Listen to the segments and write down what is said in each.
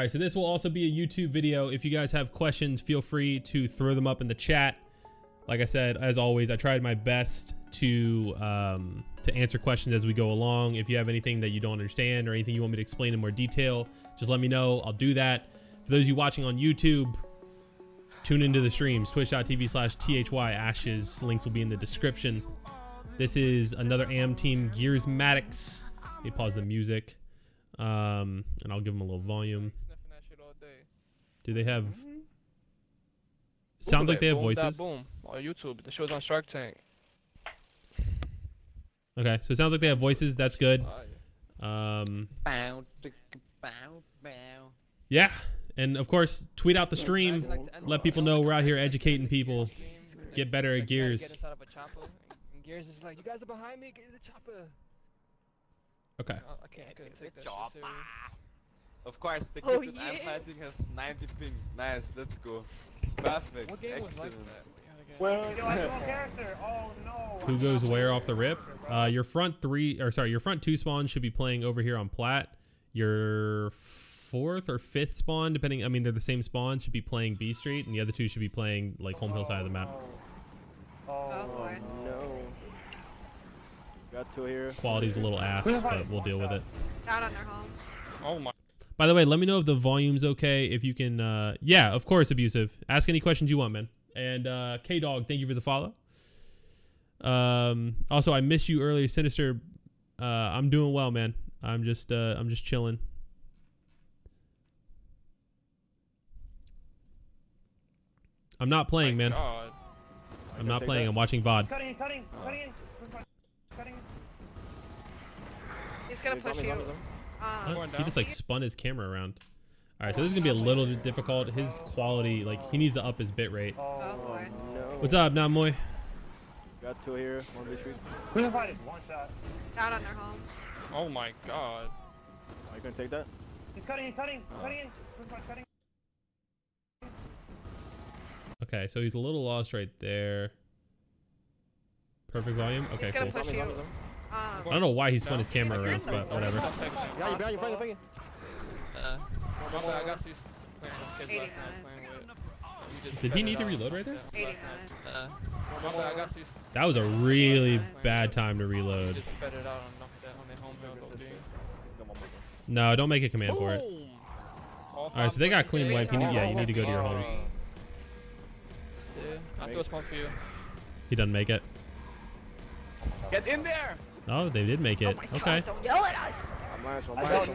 All right, so this will also be a YouTube video. If you guys have questions, feel free to throw them up in the chat. Like I said, as always, I tried my best to answer questions as we go along. If you have anything that you don't understand or anything you want me to explain in more detail, just let me know. I'll do that. For those of you watching on YouTube, tune into the streams, twitch.tv/thyAshes. Links will be in the description. This is another AM team, Gearsmatics. Let me pause the music. And I'll give them a little volume. Do they have... Sounds like they have voices. Boom. On YouTube. The show's on Shark Tank. Okay, so it sounds like they have voices. That's good. Yeah, and of course, tweet out the stream. Let people know we're out here educating people. Get better at Gears. Gears is like, you guys are behind me. Get in the chopper. Okay. I can't take that shit serious. Of course, the kid that I'm fighting has 90 ping. Nice, let's go. Perfect. Excellent. Well, character. Oh no. Who goes where off the rip? Your front two spawns should be playing over here on Plat. Your fourth or fifth spawn, depending, I mean, they're the same spawn, should be playing B Street, and the other two should be playing like Home Hill side of the map. Oh boy. No. Got two here. Quality's a little ass, but we'll deal with it. Down on their home. Oh my. By the way, let me know if the volume's okay. If you can, yeah, of course, Abusive. Ask any questions you want, man. And K-Dog, thank you for the follow. Also, I missed you earlier, Sinister. I'm doing well, man. I'm just chilling. I'm not playing, man. I'm not playing. I'm watching VOD. Cutting. He's gonna push you. He just like spun his camera around. All right, so this is gonna be a little bit difficult. His quality, like, he needs to up his bit rate. Oh boy. No. What's up, Namoy? Got two here. One B Street. Who's the fight? One shot. Down on their home. Oh my god. Are you gonna take that? He's cutting. Cutting. Okay, so he's a little lost right there. Perfect volume. Okay, He's gonna cool. push you. I don't know why he spun his camera around, but whatever. Yeah, you're banging. I got you. 89. Did he need to reload right there? 89. That was a really bad time to reload. No, don't make a command for it. All right, so they got clean wipe. Yeah, you need to go to your home. I threw a spawn for you. He doesn't make it. Get in there! Oh, they did make it. Okay. Don't yell at us. Look at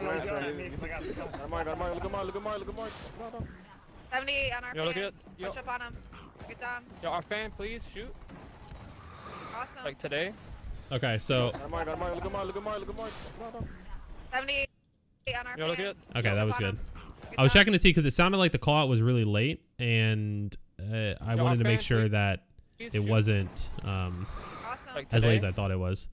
Mark. 78 on our Yo, look fan. at it. Push up on him. Get down. Yo, our fan, please shoot. Awesome. Like today. Okay, so. Look at Mark. 78 on our Yo, look at fan. it. Okay, that was good. I was checking to see because it sounded like the call out was really late, and I wanted to make sure that it wasn't as late as I thought it was.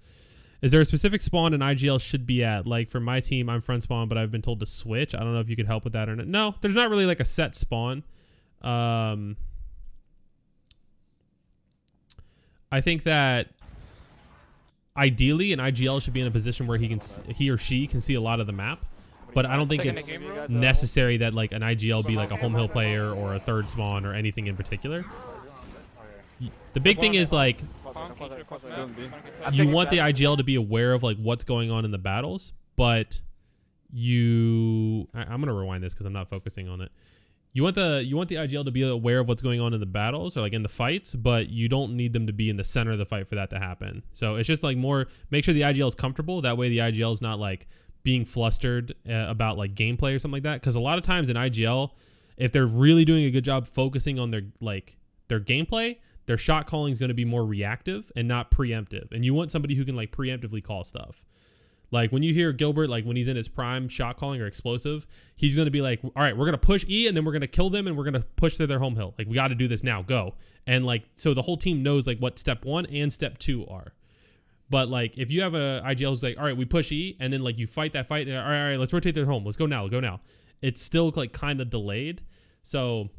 Is there a specific spawn an IGL should be at? Like for my team, I'm front spawn, but I've been told to switch. I don't know if you could help with that or not. No, there's not really like a set spawn. I think that ideally an IGL should be in a position where he or she can see a lot of the map. But I don't think it's necessary that like an IGL be like a home hill player or a third spawn or anything in particular. The big thing is like you want the IGL to be aware of like what's going on in the battles, but I'm gonna rewind this because I'm not focusing on it. You want the IGL to be aware of what's going on in the battles or like in the fights, but you don't need them to be in the center of the fight for that to happen. So it's just like more make sure the IGL is comfortable. That way the IGL is not like being flustered about like gameplay or something like that. Because a lot of times in IGL, if they're really doing a good job focusing on their gameplay, their shot calling is going to be more reactive and not preemptive. And you want somebody who can like preemptively call stuff. Like when you hear Gilbert, like when he's in his prime shot calling or explosive, he's going to be like, all right, we're going to push E and then we're going to kill them and we're going to push to their home hill. Like we got to do this now, go. And like, so the whole team knows like what step 1 and step 2 are. But like, if you have a IGL who's like, all right, we push E and then like you fight that fight. All right, let's rotate their home. Let's go now. It's still like kind of delayed. So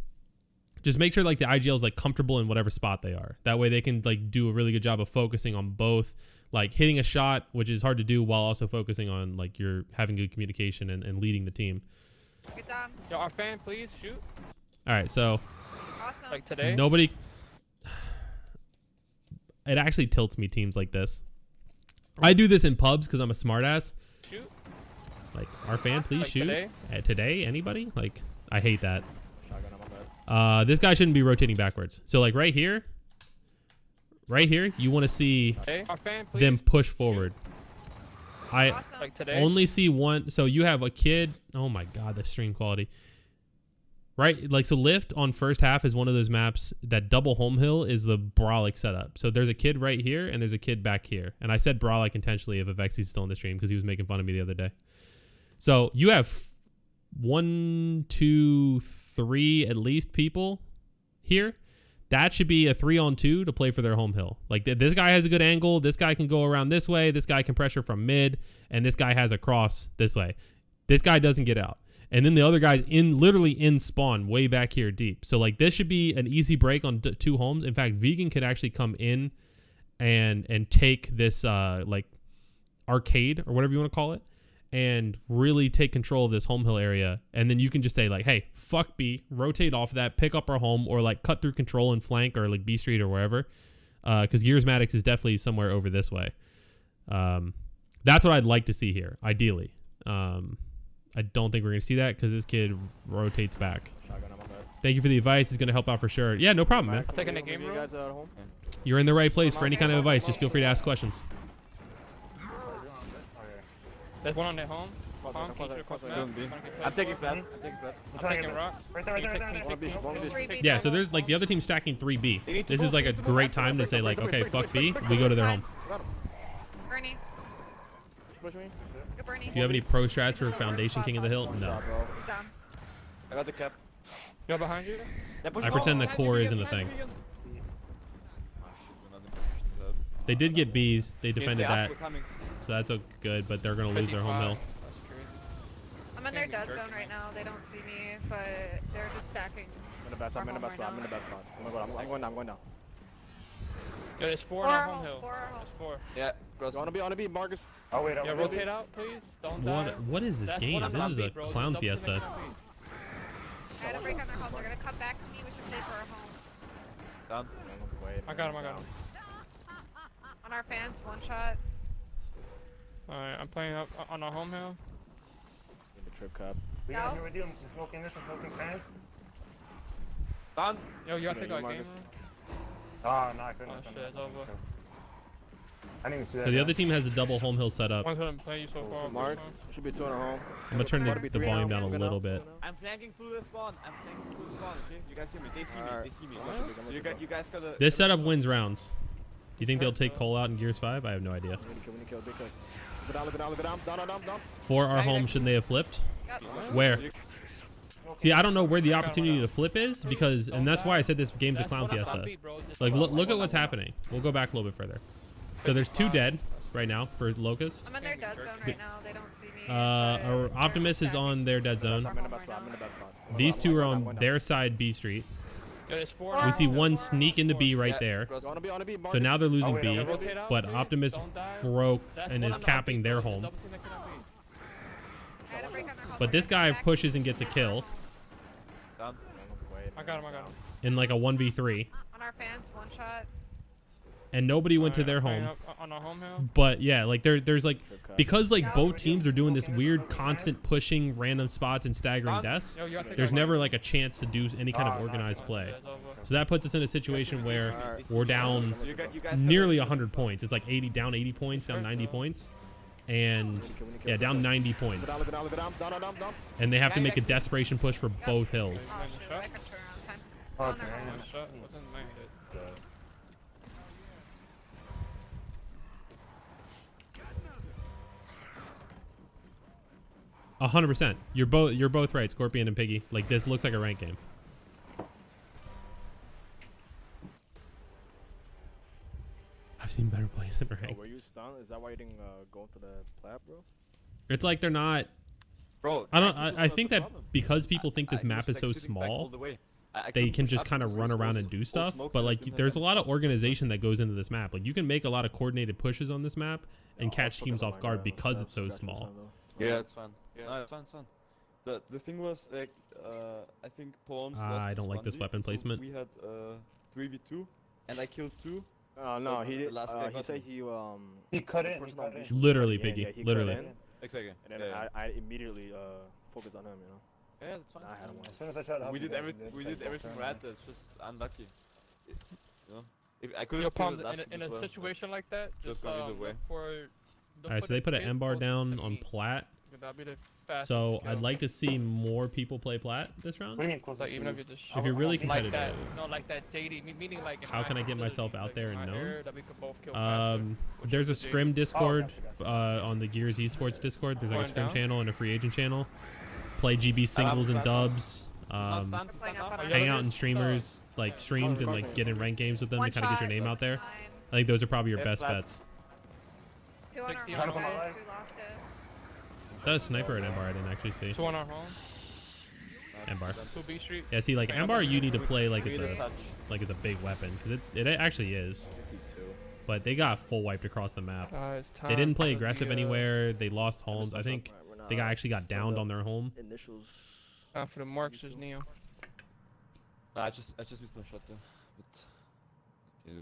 just make sure like the IGL is like comfortable in whatever spot they are. That way they can like do a really good job of focusing on both, like hitting a shot, which is hard to do, while also focusing on like you're having good communication and leading the team. Good job. Yo, our fan, please shoot. All right, so Awesome. Like today. nobody. It actually tilts me teams like this. I do this in pubs because I'm a smartass. Shoot. Like, our fan, please Like shoot. today? Today, anybody? Like, I hate that. Shotgun on my bed. This guy shouldn't be rotating backwards. So, like, right here, you want to see Hey, our fan, please. them push forward. I Awesome. Like today. only see one. So you have a kid. Oh my God, the stream quality. Right, like, so lift on first half is one of those maps that double home hill is the Brolic setup. So there's a kid right here and there's a kid back here. And I said Brolic intentionally if Avexi's still in the stream because he was making fun of me the other day. So you have 1, 2, 3 at least people here. That should be a 3-on-2 to play for their home hill. Like, this guy has a good angle. This guy can go around this way. This guy can pressure from mid. And this guy has a cross this way. This guy doesn't get out. And then the other guy's literally in spawn way back here deep. So, like, this should be an easy break on 2 homes. In fact, Vegan could actually come in and take this, like, arcade or whatever you want to call it and really take control of this home hill area. And then you can just say, like, hey, fuck B, rotate off that, pick up our home, or, like, cut through control and flank or, like, B Street or wherever. Because Gearsmatics is definitely somewhere over this way. That's what I'd like to see here, ideally. I don't think we're going to see that because this kid rotates back. Shotgun on my bed. Thank you for the advice. It's going to help out for sure. Yeah, no problem, man. I'm taking the game room. guys at home? You're in the right place for any kind of advice. Just feel free to ask questions. There's one on their home. Can you shoot across the map? I'm taking plat. I'm taking plat. I'm trying to taking get rock. right there, right there, right there, right there. One of these- 3B. Yeah, so there's, like, the other team's stacking 3B. They need to This is, move, like, they a need to move. great time to say, like, okay, fuck B. We go to their home. Bernie. Push me. Good Bernie. Do you have any pro strats for Foundation King of the Hill? No. Good job. I got the cap. Yo, behind you. Yeah, push I it. pretend the Oh, core Vegan, isn't a thing. Vegan. Oh, shit, we're not in position to help. They did get Bs. They Okay, defended stay up, that. we're coming. So that's good, but they're going to lose their home hill. That's crazy. I'm in their dead zone right now. They don't see me, but they're just stacking. I'm in the best spot. I'm in the best spot. I'm in the best spot. I'm going down. I'm going down. Yo, there's 4 Four on our our home home, hill. four our home. There's 4. Yeah, cross. You wanna be Marcus? Oh wait, Yeah, rotate out, please. Don't die. What is this That's game? what I'm This is a saying, bro. clown Double team fiesta. XP. I had a break on their home. They're gonna come back to me. We should stay for our home. Down. I got him. On our fans, 1 shot. Alright, I'm playing up on our home hill. In the trip cup. We No. got here with you. I'm smoking this. I'm smoking fans. Down. Yo, you gotta Yeah, take our you game Marcus. room. Oh no, I couldn't. Oh, I couldn't. shit, it's over. I didn't even see that. So the guy. other team has a double home hill set up. One's gonna play you so far. Mark, should be 2 on our home. I'm going to turn the volume down a little bit. I'm flanking through the spawn. I'm flanking through the spawn. Okay, you guys hear me? They see me. Alright. They see me. Alright. So you guys gotta. This setup wins rounds. You think they'll take Cole out in Gears 5? I have no idea. We need to kill. Big kill. Live it down. Down. For our home, shouldn't they have flipped? Yep. Where? So you- See, I don't know where the opportunity to flip is because, and that's why I said this game's a clown fiesta. Like, look at what's happening. We'll go back a little bit further. So there's 2 dead right now for Locust. I'm in their dead zone right now. They don't see me. Our but Optimus they're is on their dead zone. I'm in the best spot. I'm in the best spot. These 2 are on their side B Street. Yo, there's 4 We see one sneak into B right Yeah, there. cross. You wanna be Marcus? So now they're losing Oh, wait, B, no, rotate out, but please. Optimus Don't die. broke That's and one is on our capping beat, their bro. home. Double team that cannot be. I had a break on their home. But They're this gonna guy come back pushes to and me. gets a kill Down. I got him. in like a 1v3. On our fans, 1 shot. And nobody went to Alright, their I'm playing home. up on our home hill. But yeah, like there's like, because like both teams are doing this weird constant pushing random spots and staggering deaths, Yo, you gotta take there's our never game. like a chance to do any kind of organized play. Yeah, it's over. So that puts us in a situation where we're down So you guys gotta- nearly 100 points. It's like 80 down 80 points, down 90 points. And yeah, down 90 points. Live it down. And they have to make a desperation push for both hills. Oh, shoot. I could turn around 10. Okay. On their home. Nice shot. Wasn't landed. 100%. You're both right, Scorpion and Piggy. Like, this looks like a ranked game. I've seen better plays than Oh, ranked. were you stunned? Is that why you didn't go into the plat, bro? It's like they're not. Bro, I think that because people think this map is so small, they can just kind of run around and do stuff. But like, there's a lot of organization that goes into this map. Like, you can make a lot of coordinated pushes on this map and catch teams off guard because it's so small. Yeah, it's fun. Yeah, no, it's fun. The thing was like I think Pawns I don't like this weapon placement. We had 3v2 and I killed 2. No, he did. The last guy He got said me. he cut in. He cut in. Literally, yeah, Piggy. yeah, he cut Literally. in, Exactly. and then I immediately focused on him. You know. Yeah, that's fine. I had him one. As soon as I tried to help We you did guys, everything. they We decided did to everything turn right. around. It's just unlucky. You know, if I could Yo, have Palms, killed last in as a well. situation like that, just gone either way. look for. All right, so they put an M bar down on plat. That'd be the fastest So kill. I'd like to see more people play plat this round. What do you mean close Like to even you? if you're just If you're really like that, competitive. no, like that JD, meaning like. in How my can I get facility, myself out like there in and my known? area that we could both kill faster, which There's a is the scrim JD. Discord gotcha. on the Gears Esports Discord. There's like a Going scrim down? channel and a free agent channel. Play GB singles and dubs. He's not stunned. He's Playing not up up. on Hang out in streamers, like streams, and like get in ranked games with them to kind of get your name out there. I think those are probably your Yeah, best flat. bets. 2 on our 60 home on guys, live. we lost it. That sniper at Embar I didn't actually see. 2 on our home. Embar. 2 B Street. Yeah, see, like Embar, you need to play like it's We did a touch. big weapon because it actually is. But they got full wiped across the map. It's They time didn't play for the, aggressive anywhere. They lost homes. I think the guy actually got downed on their home. Initials. Time for the Marx's Neo. Nah, I just missed my shot there. But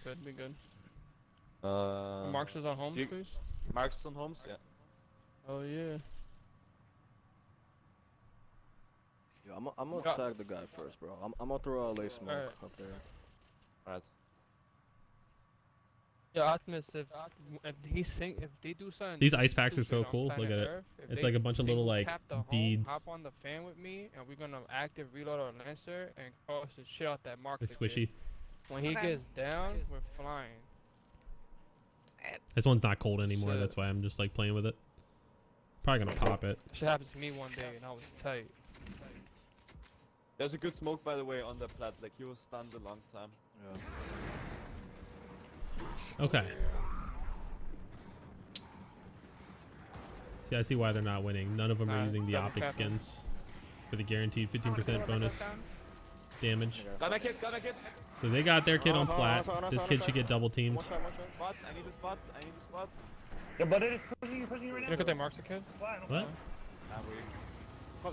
Good, be good. Marks Marx's on homes, do you- please. Marks on homes. Yeah. Oh yeah. Yeah, I'm gonna Yeah. tag the guy first, bro. I'm gonna throw a lace smoke Alright. up there. Alright. Yeah, Optimus, if they do something. These ice packs are stupid so on cool. planet Look at it. Earth, if It's they like a bunch of little single like tap the home, beads. Hop on the fan with me, and we're gonna active reload our Lancer and cross the shit out that Mark. It's squishy. When he Okay. gets down, we're flying. This one's not cold anymore. Shit. That's why I'm just like playing with it. Probably gonna pop it. Shit happened to me one day, and I was tight. There's a good smoke by the way on the plat. Like he was stunned a long time. Yeah. Okay. See, I see why they're not winning. None of them are Alright, using the double OpTic tap skins for the guaranteed I wanna 15% go bonus down. damage. Got my kid. Got my kid. So they got their kid on Oh, plat. oh, This oh, kid oh, should get double teamed. One shot, one shot. Spot. I need a spot. I need a spot. Yeah, but it's pushing you right You now. look at that Mark's a kid. Fly, no What? fly. I'm weak.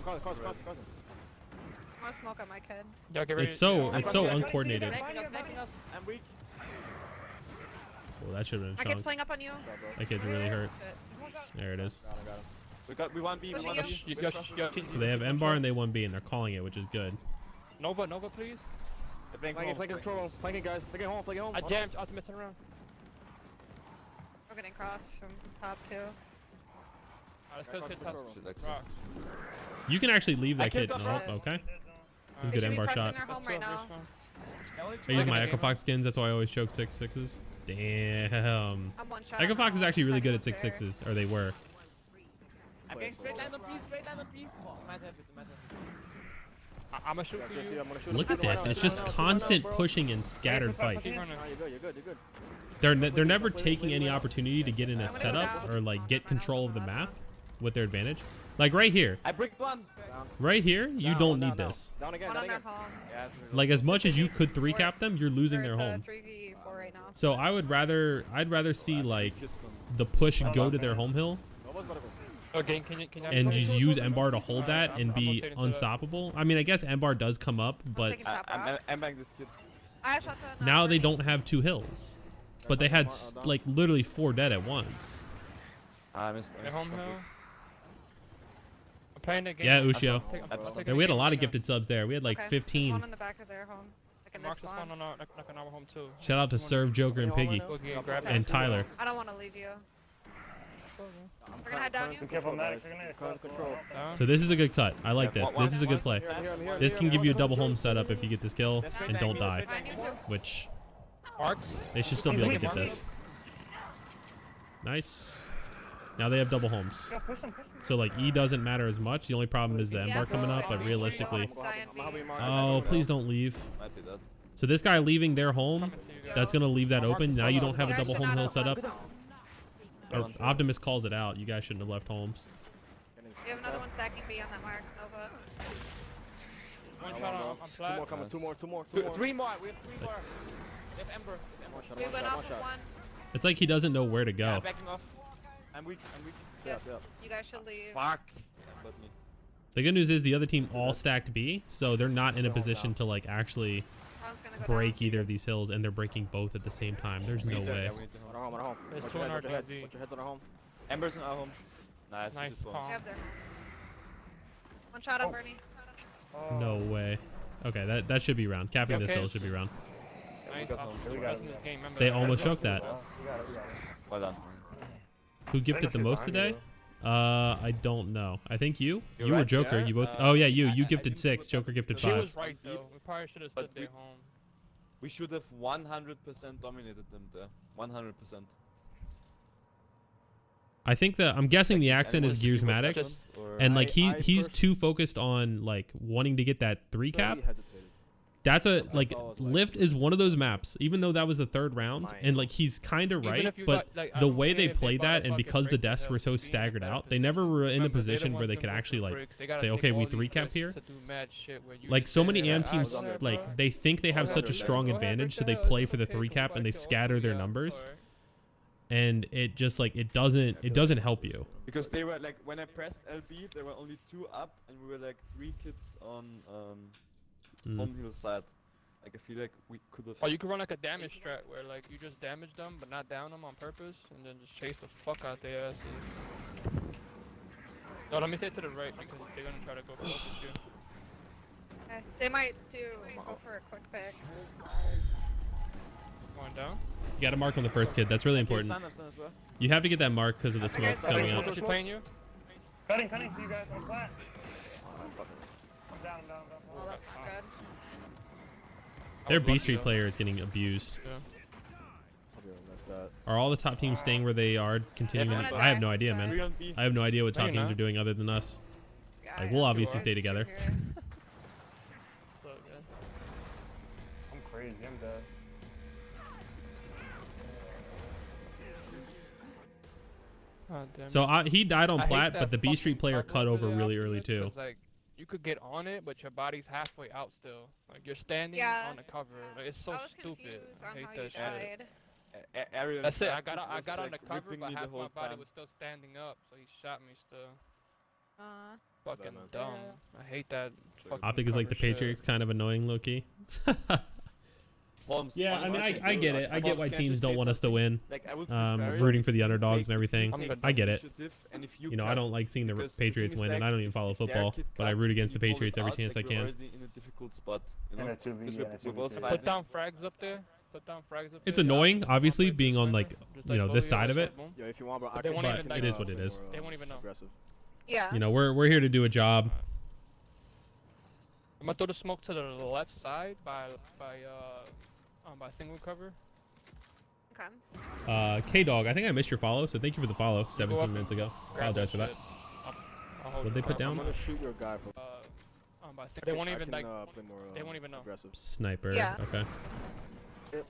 Cause. I want to smoke on my kid. Y'all get ready. It's so I'm it's so fucking- uncoordinated. Flanking us. I'm weak. Oh, that should have My been a kid's chunk. playing up on you. That kid's really hurt. Shit. There it is. Got him. We want B. We Pushing want you. B. So they have M bar and they 1B and they're calling it, which is good. Nova, please. They're playing Flanking, homes, control. homes. Flanking, guys. Flanking home. Flanking home. I jammed. Optimus, turn around. We're getting cross from top 2. Alright, let's go to the top. Shit, like Rock. You can actually leave I that kid. killed No, them. okay. Alright. It's a They good should M be bar pressing shot. their home right now. I use my Like Echo a Fox skins. That's why I always choke 6/6s. Damn. I'm one shot. Echo Fox is actually really good at There. 6/6s, or they were. I'm getting straight line on B. Straight line on B. Might have it. Might have it. I'm gonna shoot for you. Look at this. It's just constant pushing and scattered fights. Keep running. You're good. They're never taking any opportunity to get in a setup or like get control of the map with their advantage. Like right here. I bricked one. Right here, you don't need this. Down again. One Down on their again. home. Yeah. Like as much as you could 3-cap them, you're losing their It's home. 3v4 right now. So I'd rather see like Kids on. the push go to their home hill Nobody's better. Okay, can you and just use M-bar to hold Alright, that and I'm be rotating to that. unstoppable. I mean, I guess M-bar does come up, but taking top rock. I'm banging this kid. I shot the now they don't have 2 hills. But they had like literally 4 dead at once. I missed. At home hill. I'm playing the game. Yeah, Ushio. I'm taking Yeah, we had a the lot game of gifted subs there. We had like Okay, there's 15. one in the back of their home. Like in this Mark's spawn. spawn on our home too. Shout out to Serve, Joker, and Piggy, Go get grab and that. Tyler. I don't want to leave you. We're gonna head down you. Be careful, Maddox. You're gonna Cause control. Down. So this is a good cut. I like this. This is a good play. Here, This can give you a double home setup if you get this kill That's and don't die, Behind you too. which Marks. they should still be able to get this. Nice. Now they have double homes. Yeah, push him. So like E doesn't matter as much. The only problem is the M bar coming up, but realistically. Oh, please don't leave. Might be that. So this guy leaving their home, Coming to you guys. that's gonna leave that open. Now you don't have a You guys double should home not hill have set up. left. Or Optimus calls it out. You guys shouldn't have left homes. We have another one stacking B on that mark. Nova. One shot on Two flat. more coming. Two more. Three more. We have 3 more. We have Ember. We went off of one. It's like he doesn't know where to Yeah, go. backing off. I'm weak. Yep. You guys should leave. Fuck. but me. The good news is the other team all stacked B, so they're not in a position to like actually I was gonna go break down. either of these hills, and they're breaking both at the same time. There's no way. Yeah, we need to On home. our home, on our home. There's Watch two your on heads, our watch your D. heads, watch your heads on our home. Embers in our home. Nice. Nice We should bomb. palm. They have their home. One shot on Bernie. No way. Okay, that should be round. Capping this hill should be round. Nice. got home. Optics We the got rest of this game, remember They that. almost choked that. We got it, we got it. Well done. Who gifted the most today? I don't know. I think you. You're You or right Joker. there. You both. Oh yeah, you. I You gifted didn't 6. split up Joker gifted the She 5. was right though. We probably should have But stood their home. We should have 100% dominated them there. 100%. I think I'm guessing the accent is Anyone see what Gearsmatics, happened, or- and like I he's first- too focused on like wanting to get that 3 cap. He hesitated. That's a like all it's like. Lift is one of those maps. Even though that was the 3rd round, Mine. and like he's kind of Even right, if you but got, like, I the don't way care they if played bought a that, and fucking because the break deaths to were so be in staggered that out, they never position. were in a Remember, they're the position where ones they that could go for actually like breaks. They gotta say, take okay, all we these 3 cap risks here. to do mad shit where you Like just so sit many there AM like, teams, "Alright, like bro. they think they have Go such a ahead, strong go ahead, advantage, so break they that, play it's for the okay, 3 go cap back and they to scatter their OPM, numbers, alright. and it just like it doesn't help you. Because they were like, when I pressed LB, there were only 2 up, and we were like 3 kids on home hill side. Like I feel like we could have. Or you could run like a damage strat where like you just damage them but not down them on purpose, and then just chase the fuck out their asses. No, let me stay to the right because they're gonna try to go close with you. Okay. They might go for a quick pick. Going down. You got to mark on the first kid. That's really important. I'm stun as well. You have to get that mark because of the smokes Okay, coming so up. Is she playing you? Cutting for you guys on flat. I'm down. Oh, that's not good. Their was B lucky, Street though. player is getting abused. Yeah. I'll be able to mess that. Are all the top teams staying where they are, continuing? Yeah, I have no idea, sorry. man. 3 on B. I have no idea what No, top you're teams are not. doing other than us. Yeah, Like, I we'll have obviously to stay work together. here. So good. I'm crazy, I'm dead. Oh, damn So it. he died on I hate plat, that but the B fucking Street player cover cut over there really after early this, too. 'cause, like, you could get on it, but your body's halfway out still. Like you're standing Yeah. on the cover. Like, it's so I was stupid. confused I on hate how that you shit. died. Ariel That's it. I Jacket got was, on the like, cover, ripping but me the half my whole body time. was still standing up, so he shot me still. Fucking man. dumb. I hate that. fucking OpTic is like the cover shit. Patriots, kind of annoying, low key. Holmes, Yeah, I mean, honestly, I get it. I get Holmes, why can I teams just don't say want us to something? win. Like, I would prefer it Rooting for the if you underdogs and take- if you everything. take I get it. initiative, and if you You know, I cut, don't like seeing the because the Patriots thing is, win, and like, I don't even follow if their football, kid but I cuts root and against you the pull it Patriots every out, chance like, I we're can. already in a difficult spot, you know? And a 2v, Because and a we're 2v2. both Put Put fighting. down frags up there. Put down frags up It's there. annoying, Yeah, obviously, on being on purpose, like, just, you know, blow this you side up, of it. boom. Yo, if you want, bro, I But they can won't make even, it like, it is what it more, is. They won't even know. aggressive. Yeah. You know, we're here to do a job. I'm gonna throw the smoke to the left side by single cover. Okay. K Dog, I think I missed your follow, so thank you for the follow. 17 minutes ago. Grab Apologize for that. shit. I'll hold What'd they it. put down? I'm gonna shoot your guy for. By single. They won't I even can, like. play more, they won't even know. Aggressive. Sniper. Yeah. Okay. Bruh. I hit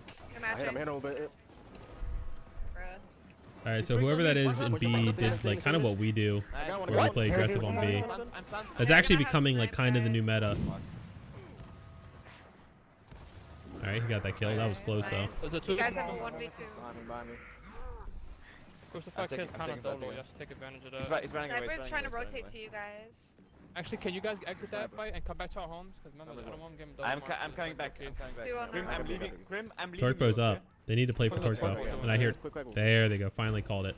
Good him, matching. hit him a little bit. Bruh. All right, so whoever that is in B did like kind of what we do, Nice. where we play aggressive on B. I'm stunned. That's Yeah, actually we're gonna have becoming like kind of the sniper. new meta. All right, he got that kill. That was close though. There's a two. You guys have a 1v2. Behind me. Crucify taking- kid's I'm kind of taking that, dolo. taking You have to take advantage of He's, that. he's running away. Sniper's He's trying to running away. rotate to you guys. Actually, can you guys exit that fight and come back to our homes? Because remember, I don't want to give them double I'm marks, coming it's back. okay. I'm coming back. Two on Grim, the- I'm leaving. Grim, I'm leaving. Torquebo's you, up. okay? They need to play for Put it on Torquebo, Torquebo. and I hear. Quick. There they go. Finally called it.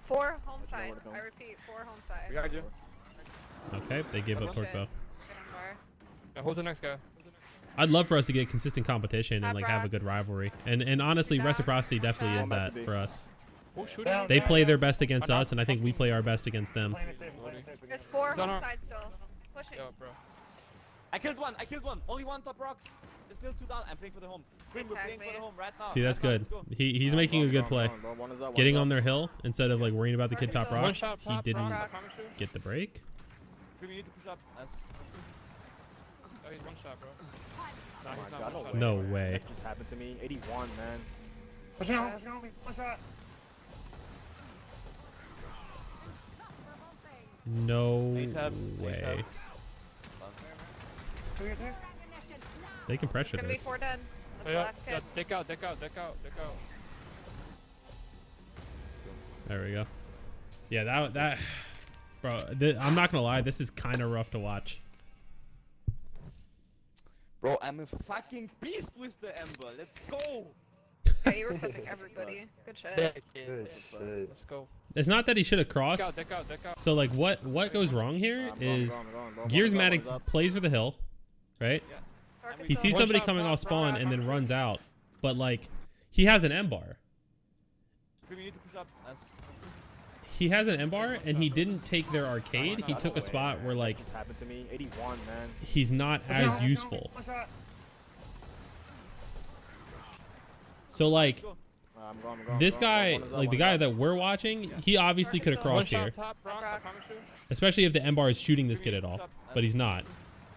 4 home side. I repeat, 4 home side. We got you. Okay, they gave up Bullshit. Torquebo. Get him far. Yeah, who's the next guy? I'd love for us to get consistent competition and Not like have a Brock. good rivalry. And honestly, Down. reciprocity definitely is Down. that for us. Who's shooting? Down. you They guys? play their best against us, and I think we play our best against them. Playing it safe, playing it safe. There's 4 Don't home know. side still. Pushing. Yo, bro. I killed one. Only one top rocks. There's still 2 down. I'm playing for the home. Grim, we're Tag playing me. for the home right now. See, that's Right now, good. let's go. He's making a good play. One is up, Getting one's on up. their hill instead of like worrying about the kid top One One rocks. shot He top, didn't I promise you. get the break. Grim, you need to push up. Nice. Oh, he's one shot, bro. Nah, Oh he's my not God, one no shot. No anymore. way. That just happened to me. 81, man. Pushing on me. One shot. No A-tab, way. A-tab. Two. They can pressure Gonna be this. 4 dead. That's Oh, the yeah, last yeah, kid. dick out. There we go. Yeah, that bro, I'm not gonna lie, this is kind of rough to watch. Bro, I'm a fucking beast with the Ember. Let's go. Yeah, you were flipping everybody. Good shit. Let's go. It's not that he should have crossed. Deck out. So like what goes wrong here is Gears Maddox plays for the hill, right? He sees somebody coming off spawn and then runs out, but like he has an M bar. We need to push up. He has an M bar and he didn't take their arcade. He took a spot where like Just happened to me. 81, man. he's not as useful. One shot. So like I'm going. this guy, like the guy that we're watching, he obviously could have crossed here, Top, Brock, I promise you. especially if the M bar is shooting this kid at all, but he's not.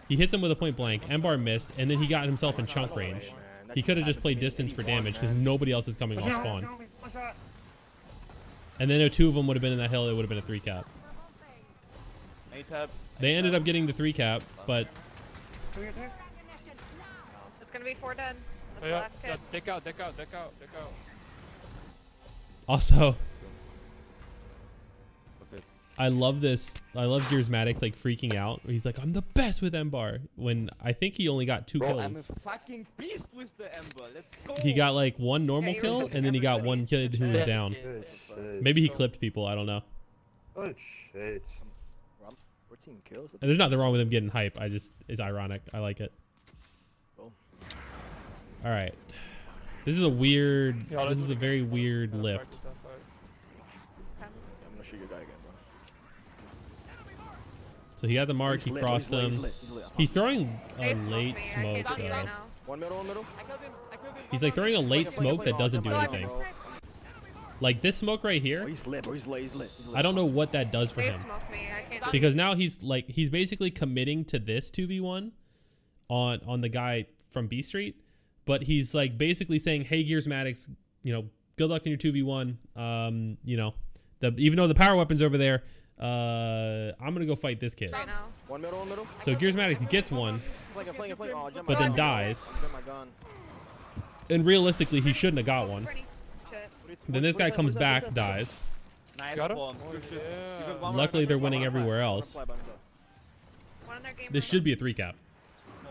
He hits him with a point blank, M bar missed, and then he got himself in chunk range. He could have just played distance for damage because nobody else is coming off spawn. One shot. And then if two of them would have been in that hill, it would have been a 3 cap. They ended up getting the 3 cap, but Can we get there? It's gonna be 4 dead. That's the Yeah, last kid. deck out. also, I love this. I love Gears Maddox like freaking out. He's like, I'm the best with M bar. When I think he only got 2 Bro, I'm a kills. fucking beast with the Ember. Let's go. He got like 1 normal Yeah, kill, and then he got 1 kid who was down. Good shit. Maybe he clipped people. I don't know. Good shit. 14 kills. And there's nothing wrong with him getting hype. It's ironic. I like it. Cool. All right. This is a weird. Yeah, This is a very weird Top lift. fight. I'm gonna shoot your guy again, bro. So he got the mark. He crossed him. He's throwing a They smoked late me. I smoke can't see though. right now. One middle. I killed him. He's like throwing a late smoke that doesn't do No, I'm anything. right. Like this smoke right Oh, here. he's lit, bro. He's lit. I don't know what that does for They him. smoked me. I can't see. Because now he's basically committing to this 2v1 on the guy from B Street, but he's like basically saying, hey Gears Maddox, you know, good luck in your 2v1. You know, even though the power weapon's over there, I'm gonna go fight this kid. Right now. One middle. So Gears Maddox gets one, It's like I'm playing. Oh, I jumped but my then gun. dies. I jumped my gun. And realistically, he shouldn't have got one. Pretty shit. Then this guy comes back, dies. Nice Got him? bombs. Good shit. yeah. You got one Luckily, more. they're winning everywhere else. One in their game. This should be a 3 cap.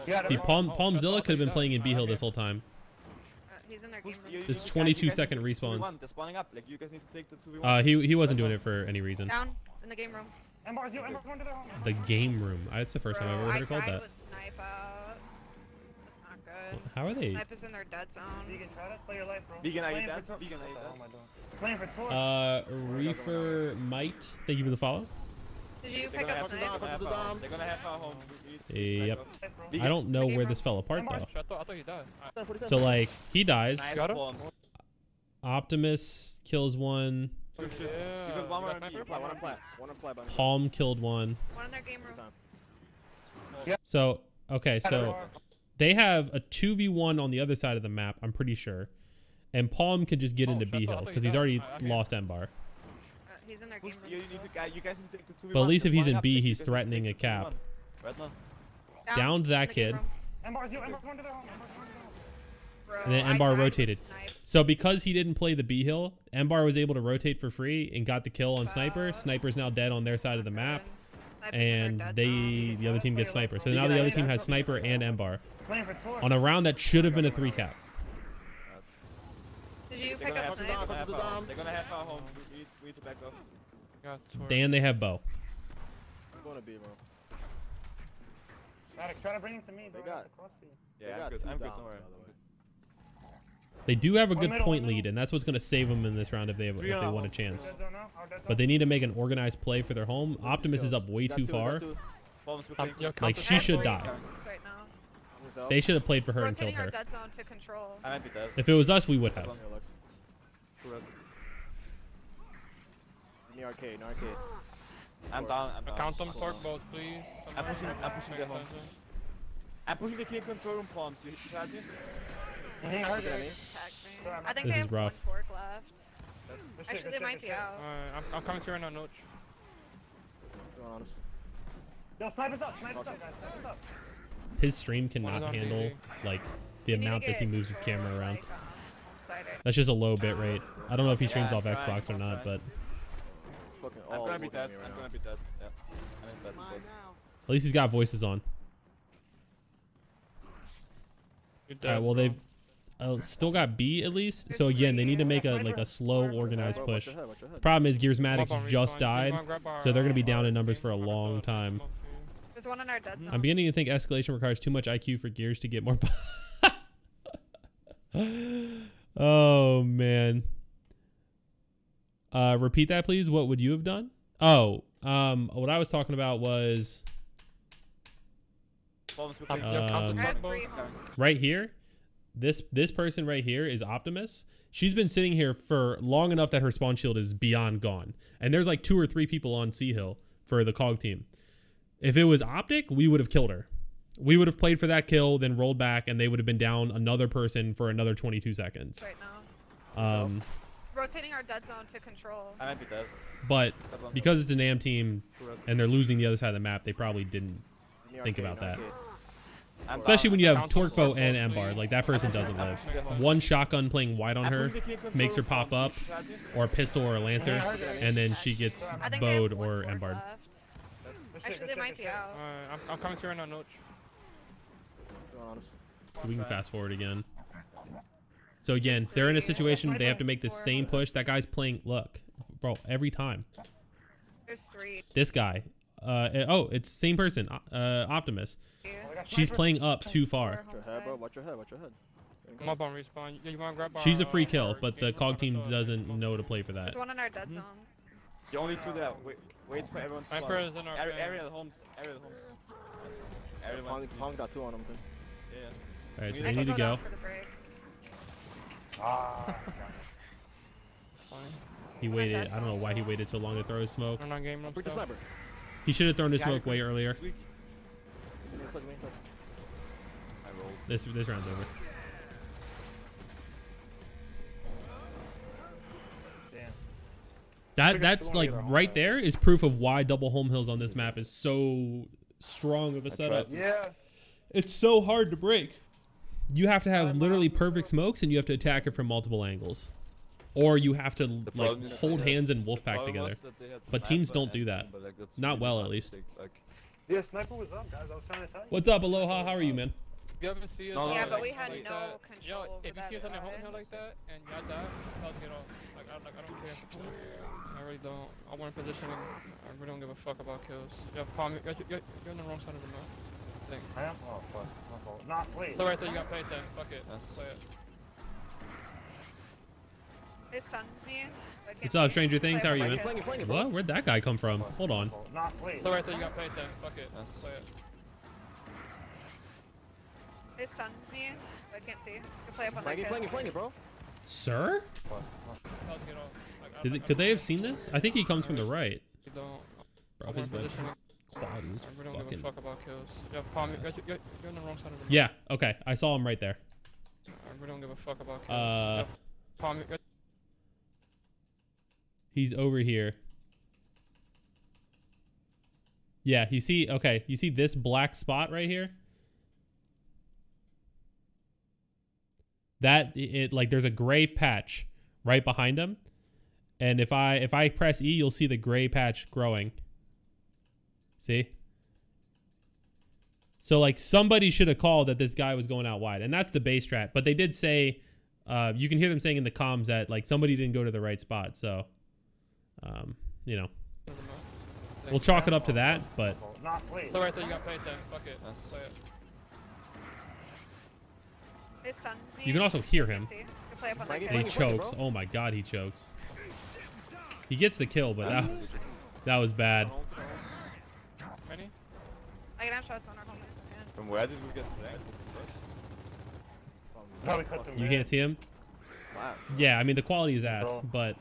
Yeah, See, they're- Palmzilla could have been playing in B Hill this whole time. He's in their game. You- This you 22 guys second need to respawns. 2v1. They're spawning up. Like you guys need to take the 2v1. He wasn't doing it for any reason. Down in the game room. Ember's you. Ember's going to their home. The game room. That's the first time I've ever heard it called I that. would snipe out. That's not good. How are they? Snipe is in their dead zone. Vegan, try to play your life, bro. Vegan, are you Playing dead? for Vegan, are you dead? Oh my god. Playing for Tor. Reefer Might. Thank you for the follow. Did you They're pick gonna up have snipe? they're gonna have our home. We need to Yep. back off. I don't know where this fell apart though. I thought he died. So like he dies. Nice Got him? bombs. Optimus kills one. Good shit. Yeah. You got one more You got on B. sniper? One more One on B. on fly by me. Palm killed one. One in their game room. So okay, so they have a 2v1 on the other side of the map. I'm pretty sure, and Palm could just get Oh, into shit, B I Hill thought because he he's died. already I can't- lost M bar. He's in their Push, game you room. need to, you guys need to take the 2v1. But at least if he's in They're B, spawning he's up. You guys need to threatening take a the cap. 2v1. Right now. Downed that in the game kid. room. Ember's you. Ember's going to their home. Ember's going to their home. Bro, And then I M-Bar died with rotated. snipe. So because he didn't play the B Hill, M-Bar was able to rotate for free and got the kill on Sniper. Sniper's now dead on their side of the map, Snipe is in their and dead the other team gets Sniper. So now the other team has Sniper and M-Bar Playing for Tor. on a round that should have been a 3 cap. Did you They're pick gonna up have snipe? they're gonna have our home. We need to back off. Got torn. And they have Bow. I'm going to B, bro. Maddox, try to bring him to me, bro. They got- Across to you. Yeah, got I'm good. two I'm good. downs, Don't worry. by the way. They do have a One good middle, point one lead, and that's what's going to save them in this round if they Three on want a home. chance. Dead zone now. Our dead But zone. they need to make an organized play for their home. Optimus is up way Got too two, far. got two. Bombs, we're playing Yo, for Like counter she attack. should die. Right now. Who's out? They should have played for her and killed Rotating our her. dead zone to control. I might be dead. If it was us, we would have. Yeah, look. Correct. In the arcade, no arcade. I'm down. I'm down. Count them torque both, please. I'm pushing the home. I'm pushing the clean control room bombs. You tried me? I heard Look at that. me. Attack me. Sorry, I think This they is have rough. one torque left. Good shit, Actually, good they shit, might good be shit. out. I'm coming to you right now, Noach. Going on. Yo, snipe us up. Snipe us up, guys. Snipe us up. His stream One cannot is on handle TV. like the We need to amount that he get, moves his camera around. Like, cited. That's just a low bit rate. I don't know if he streams Yeah, off trying, Xbox or not, trying. but I'm all gonna be looking at dead. me right I'm now. gonna be dead. Yeah. I'm in bad spot. At least he's got voices on. You're All right. dead, Well, bro. they've still got B at least. So again, they need to make a slow, organized Bro, push. watch your head, watch your head. Problem is, Come up Gearsmatics on just respawn. died, You wanna grab our, so they're gonna be down our in numbers thing? for a Wanna long go time. smoke you? There's one in our dead zone. I'm beginning to think escalation requires too much IQ for Gears to get more. Oh man. Repeat that, please. What would you have done? Oh, what I was talking about was Bombs were Um, playing. I have Both. 3 homes. right here. This person right here is Optimus. She's been sitting here for long enough that her spawn shield is beyond gone. And there's like 2 or 3 people on C Hill for the COG team. If it was OpTic, we would have killed her. We would have played for that kill, then rolled back, and they would have been down another person for another 22 seconds. Right now. Rotating our dead zone to control. I might be dead. But That one. because it's an AM team Correct. and they're losing the other side of the map, they probably didn't Near think arcade, about that. arcade. I'm Especially down. when you have Council Torque Bow force and those, M-Bar. please. Like, that person doesn't I'm live. pushing the home. One shotgun playing wide on I'm her pushing the clean makes her control pop up, from Shadi. or a pistol or a lancer, and then she gets I think they have bowed 1 or force M-barred. left. Good shit, Actually, good they shit, might good be shit. out. I'm coming through in a notch. Be honest. We can fast forward again. So again, they're in a situation they have to make the same push. That guy's playing, look, bro, every time. There's 3. This guy, oh, it's same person, Optimus. Yeah. Oh, I got She's sniper. playing up too far. Watch your head, bro. Watch your head, watch your head. I'm up on respawn. You wanna grab our, She's a free kill, our but the game COG room? team Wanna go doesn't respawn? know to play for that. There's one in our dead zone. You only 2 there. Wait for everyone to Sniper spawn. is in our fan. Aerial homes. Aerial homes. Everyone. Pong, Pong got 2 on him. Yeah. All right, so I we can need to Go go. down for the break. Ah, Fine. He waited. I don't know why he waited so long to throw his smoke. We're not game room Break the stuff. sniper. He should have thrown his Yeah, smoke way earlier. It's weak. Give me a click, give me a click. I rolled. This round's over. damn. That's like right there is proof of why double home hills on this map is so strong of a setup. Yeah. It's so hard to break. You have to have literally perfect smokes, and you have to attack it from multiple angles, or you have to like problem is hold that hands and The wolf pack problem together. was that they had But teams sniper don't do and that. team, but, like, that's Not really well, hard at to least. take, like, Yeah, sniper was up, guys. I was trying to tell you. What's up, Aloha? How are you, man? You ever see us? No, Yeah, no, but we like, had like no that, control over if you that see us on the home side. hill like that and y'all die, I'll get off. Like I don't care. I really don't. I want positioning. I really don't give a fuck about kills. Yeah, Palm, you're on the wrong side of the map. I think. I am? Oh, fuck. My fault. Not, wait. So right there, you got play then. Fuck it. Yes. Play it. They stunned me. I can't What's up, see. Stranger Things? How are you, Play man? it. Flanking, bro. What? Where'd that guy come from? Hold on. Not, wait. So right there, you got play then. Fuck it. Yes. Play it. They stunned me. I can't see. You can play up on my Flanking, bro. Sir? I'll get off. Like, Could they have seen this? I think he comes from the right. You don't. Bro, I his want positioning. quality is I really don't give fucking... a fuck about kills. Yeah, Palm, you're on the wrong side of the map. Yeah, okay. I saw him right there. I really don't give a fuck about kills. Yeah, Palm, He's over here. Yeah, you see, okay, you see this black spot right here? That, it like, there's a gray patch right behind him. And if I press E, you'll see the gray patch growing. See? So, like, somebody should have called that this guy was going out wide. And that's the base strat. But they did say, you can hear them saying in the comms that, like, somebody didn't go to the right spot. So, you know, we'll chalk it up to that, but... Not, wait. So right there, you got play then. Fuck it. Yes. Play it. They stunned me. You can also hear him. See. You can play up on my Flanking, And he flanking, chokes. bro. Oh my god, he chokes. He gets the kill, but that was bad. Ready? I can have shots on our home. From where did we get flanked? Probably cut them You in. can't see him? Wow. Yeah, I mean the quality is ass, So- but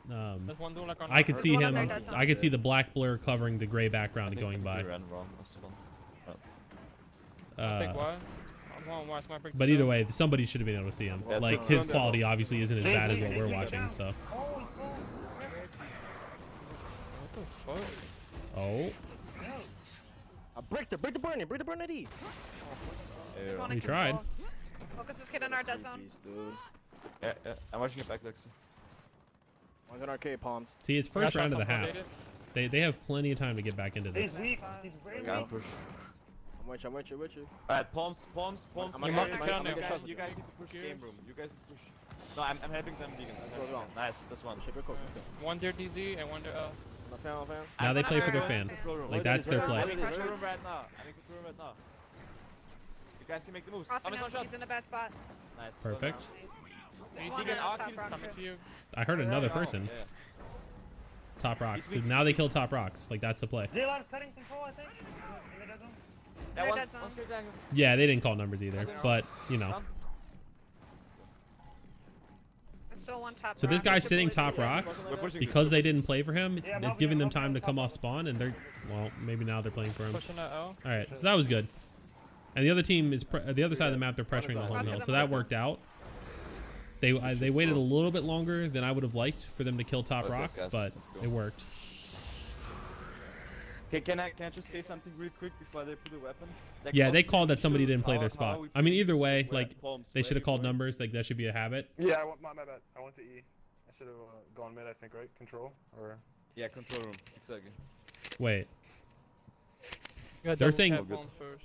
There's one doing like on I could our- see one him. on there does I could see the black blur covering the gray background I going think by. we ran wrong or something. Take why? I'm on why sniper. But either way, somebody should have been able to see him. Yeah, Like took his him. quality obviously isn't as bad as what we're watching. So, Oh, What the fuck? oh, Break the burn it, E. Just wanna We control. tried. Focus this kid in our dead zone. Dude. Yeah, I'm watching it back, Lexi. One's in arcade palms. See, it's first round of the half. Updated. They have plenty of time to get back into He's this. weak. He's very Okay, I'll weak. push. I'm with you. Alright, palms. I'm You gonna guys, get on there. you guys need to push game room. You guys need to push. No, I'm helping them, Vegan. I'm helping them. Nice, this one. Shit, go. One there DZ and one there L. Fan. Now they play for their I'm fan. in control room. Like that's their I'm play. in control room right now. You guys can make the moves. Crossing One out, shot. he's in a bad spot. Nice. Perfect. There's one Vegan, on our top kid is rock, Coming too. to you. I heard another Yeah. person. Yeah. Top rocks. He's So weak. now they kill top rocks. Like that's the play. J-Lab's cutting control, I think. In the dead zone. That They're one. dead zone. One straight angle. Yeah, they didn't call numbers either, but you know. There's still one top So this rock. guy's sitting top rocks We're pushing because this. they didn't play for him. Yeah, It's help giving me, them help me, time to help come me. off spawn, and they're well, maybe now they're playing for him. Pushing that L. All right, so that was good. And the other team is the other side of the map. They're pressuring the home hill, so that worked out. They waited a little bit longer than I would have liked for them to kill top Okay, rocks, guys, but let's go. it worked. Okay, can I just say something real quick before they put a weapon? Like, Yeah, they palms, called that we somebody should- didn't play how- their how spot. we I mean, play either this way, way, like palms they way should have called before. numbers. Like that should be a habit. Yeah, my bad. I went to E. I should have gone mid, I think, right? Control? Or... Yeah, control room. Exactly. Wait, You got They're double saying- tap palms first.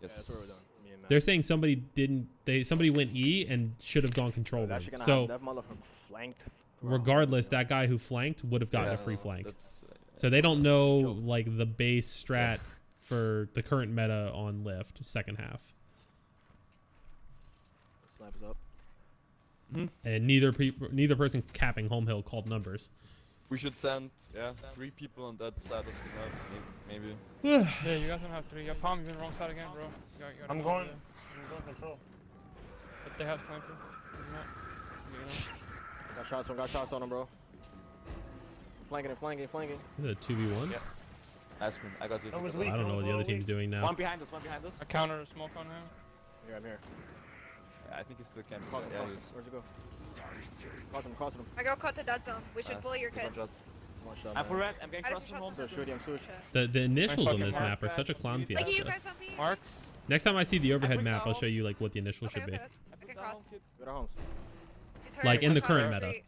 Yes. That's where we're done. Me and Matt. they're saying somebody went E and should have gone control They're room. actually gonna So have that motherfucker flanked. regardless, that guy who flanked would have gotten Yeah, a free no, flank. That's, So they don't know like the base strat for the current meta on lift second half, Snipers up. and neither person capping home hill called numbers. we should send 3 people on that side of the map. Maybe. Yeah, you guys don't have three. Your palm, you're on the wrong side again, bro. You're I'm on going. there. I'm going control. But they have sniper. You're not. You know. Got shots on him, bro. Flanking. Is it a 2v1? Yeah. Nice one. I got you. That was I weak. don't know what the other team's doing now. One behind us. I counter a smoke on him. Here, I'm here. Yeah, I think he's still camping. Cross him, Yeah, cross he him. is. Where'd you go? Crossing him. I go cut the dead zone. We should Nice. bully your Good kid. shot. One shot. I'm for man. red. I'm getting I cross just from home. trust Shoot him, shoot. The initials on fucking this map are such a clown Like, Like you fiesta. guys on me? Marks. Next time I see the overhead put map, I'll down- show you like what the initials Okay, should be. okay. I I put can down cross. home kid. Go to homes. He's hurt. Like in the He's current on meta. street.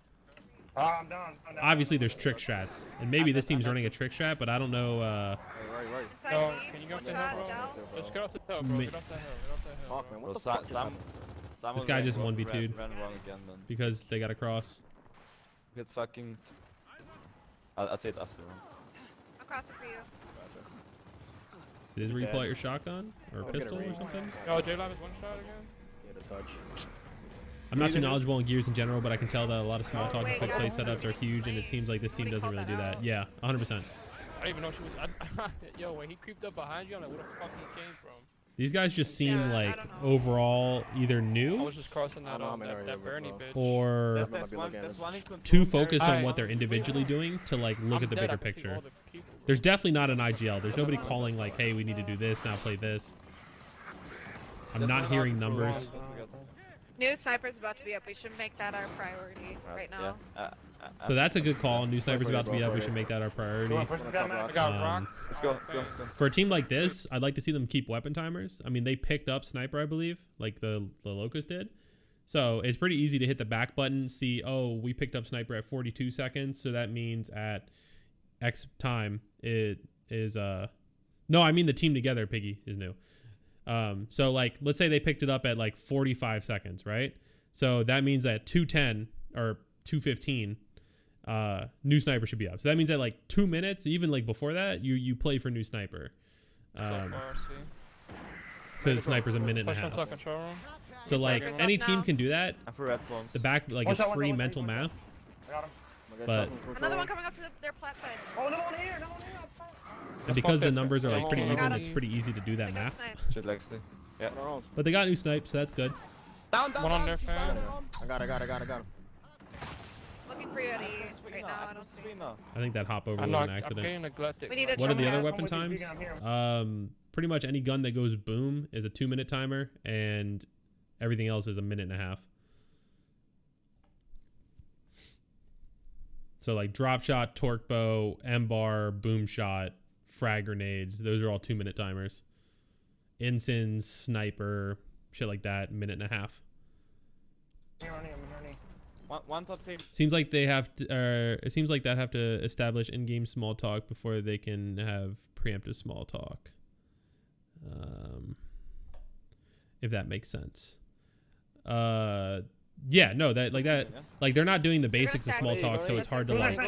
I'm down. Obviously, there's trick strats, and maybe this team's running a trick strat, but I don't know. Right. Inside No, me, can you go one up the shot, hill, down. bro? Just get off the hill, bro. Ma- Get off the hill. Get off the hill. Fuck, bro. man. Bro, What the fuck is happening? This guy just 1v2'd. Ran wrong again, man. Because they got a cross. Hit fucking. I'll say it after. I'm crossing for you. So this is where you pull out your shotgun or a I'll get pistol a or range. something. Yo, J-Lab is one shot again. Yeah, the touch. I'm not too knowledgeable in gears in general, but I can tell that a lot of small talk and Wait, quick yeah. play setups are huge, and it seems like this team doesn't really do that. Yeah, 100%. I didn't even know she was. Yo, when he creeped up behind you, I'm like, where the fuck he came from? These guys just seem Yeah, I like don't know. overall either I new was just crossing that, I know how many that, are that you, Bernie bro? bitch. or There's, might there's be one. looking at There's it. one in control. too focused on Alright. what they're individually doing to like look I'm at the dead, bigger I can see picture. all the people. There's definitely not an IGL. There's nobody calling like, hey, we need to do this, now play this. I'm There's not one hearing out control room, numbers. don't forget. New sniper's about to be up. We should make that our priority right now. Yeah. So that's a good call. New sniper's about to be up. We should make that our priority. Push this guy, man. I got Um, rocked. Let's go. Let's go. Let's go. For a team like this, I'd like to see them keep weapon timers. I mean, they picked up sniper, I believe, like the Locust did. So it's pretty easy to hit the back button, see, oh, we picked up sniper at 42 seconds, so that means at X time it is no, I mean the team together, Piggy, is new. So like let's say they picked it up at like 45 seconds, right? So that means that 210 or 215 new sniper should be up. So that means that like 2 minutes, even like before that, you play for new sniper. Because sniper's a minute and a Push half. into control room. So like Sniper's any up team now. can do that. I'm for red bombs. The back like One it's shot, one free shot, one mental shot, one shot. math. I got him. But- Another one coming up to their plat side. Oh, another one here. Another one here. And because the focus. numbers are like pretty Got even, him. it's pretty easy to do that Pick up math. snipe. Shit, Lexi. Yeah. Go to homes. But they got new snipes, so that's good. Down, One on their fan. I got him. Looking for you at E right now. I don't see. I think that hop over I'm was not. an I'm accident. getting neglected. We need to What are the jump other out. weapon I'm with you, times? Vegan, I'm here. Pretty much any gun that goes boom is a 2-minute timer, and everything else is a minute and a half. So like drop shot, torque bow, M-bar, boom shot, frag grenades, those are all 2-minute timers. Ensigns, sniper, shit like that, minute and a half. Here, Ernie, I'm here, Ernie. One top thing. Seems like they have to. It seems like that have to establish in-game small talk before they can have preemptive small talk. If that makes sense. Yeah, no, that like that, like they're not doing the basics of small talk, so it's hard to like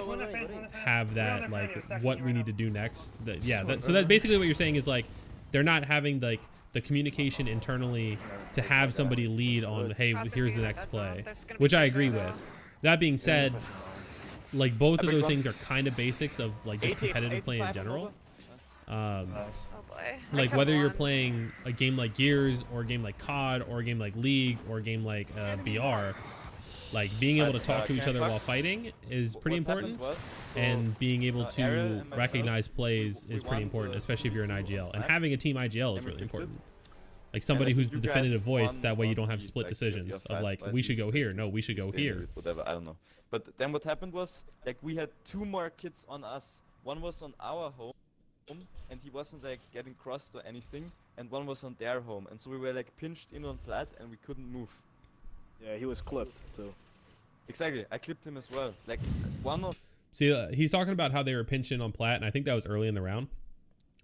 have that like what we need to do next. So that's basically what you're saying is like they're not having like the communication internally to have somebody lead on, hey, here's the next play, which I agree with. That being said, like both of those things are kind of basics of like just competitive play in general. Like whether you're playing a game like Gears or a game like COD or a game like League or a game like BR, like being able to talk to each other while fighting is pretty important, and being able to recognize plays is pretty important, especially if you're an IGL. And having a team IGL is really important. Like somebody who's the definitive voice, that way you don't have split decisions of like, we should go here, no, we should go here. Whatever, I don't know. But then what happened was, like, we had 2 more kids on us. One was on our home, and he wasn't like getting crossed or anything, and one was on their home, and so we were like pinched in on plat and we couldn't move. Yeah, he was clipped too. Exactly, I clipped him as well. Like one of. See, he's talking about how they were pinched in on plat, and I think that was early in the round.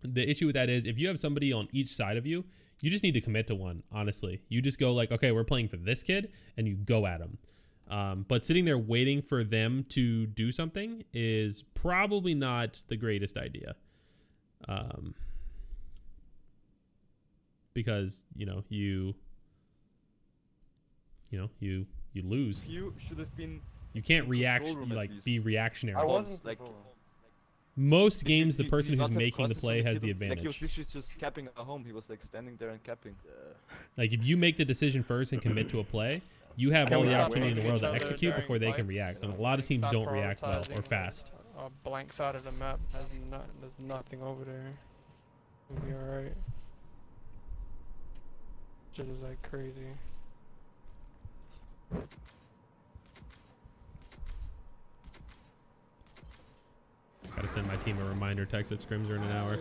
The issue with that is if you have somebody on each side of you, you just need to commit to one. Honestly, you just go like, okay, we're playing for this kid, and you go at him. But sitting there waiting for them to do something is probably not the greatest idea. Because you lose. You should have been. You can't be reactionary. I wasn't like. Most games, the person who's making the play has the advantage. Like he was literally just capping at home. He was like standing there and capping. Like if you make the decision first and commit to a play, you have all the opportunity in the world to execute before they can react. And a lot of teams don't react well or fast. Blank side of the map has there's nothing over there. We'll be alright. Shit is like crazy. Gotta send my team a reminder text that scrims are in an hour.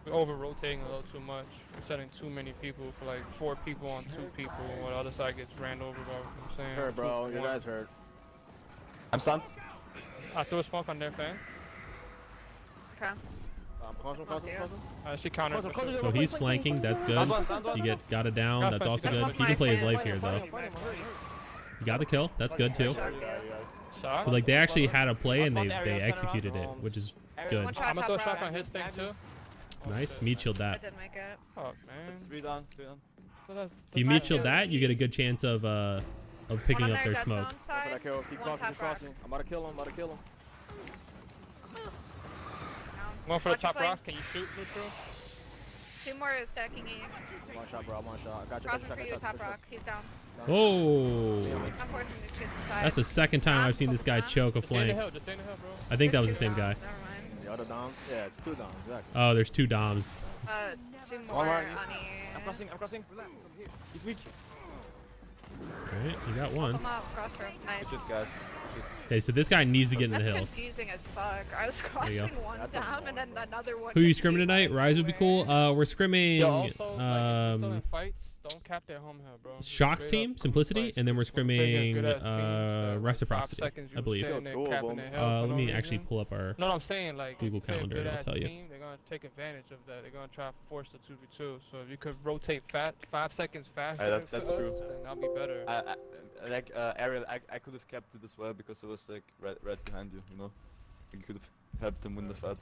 We're over-rotating a little too much. We're setting too many people for like 4 people on 2 people, while the other side gets ran over by what I'm saying. Hurt, bro. Your guy's hurt. I'm stunned. I threw a smoke on their fan. Okay. She countered. So he's flanking, that's good. You got it down, that's also good. He can play his life here though. You got the kill, that's good too. So like they actually had a play and they executed it, which is good. I'm gonna throw a shot on his thing too. Nice, meat shield that. I didn't make it. Oh man. That's 3 down, 3 down. If you meat shield that, you get a good chance of picking up their smoke. Keep crossing. I'm about to kill him. One for the top rock. Can you shoot, Lutro? 2 more is stacking E. One shot, bro. One shot. I got you. Crossing for you, top rock. He's down. Oh, Unfortunately, that's the second time I've seen this guy choke a flank. I think that was the same guy. Never mind. The other dom? Yeah, it's 2 doms, exactly. Oh, there's 2 doms. 2 more on E. I'm crossing. He's weak. Alright, you got one. Come up, cross room. Nice. Good guys. Okay, so this guy needs to get in the That's hill. confusing as fuck. I was crossing one dom and then another one. Who are you scrimming tonight? Rise would be cool. We're scrimming don't cap their home hill, bro. Shock's team, Simplicity, and then we're scrimming Reciprocity, I believe. Let me actually pull up our Google Calendar and I'll tell you. They're gonna take advantage of that. They're gonna try to force the 2v2. So if you could rotate 5 seconds faster, That's true. Then that'll be better. Like Ariel, I could have kept it as well because I was like right behind you. You know, you could have helped him win the fight.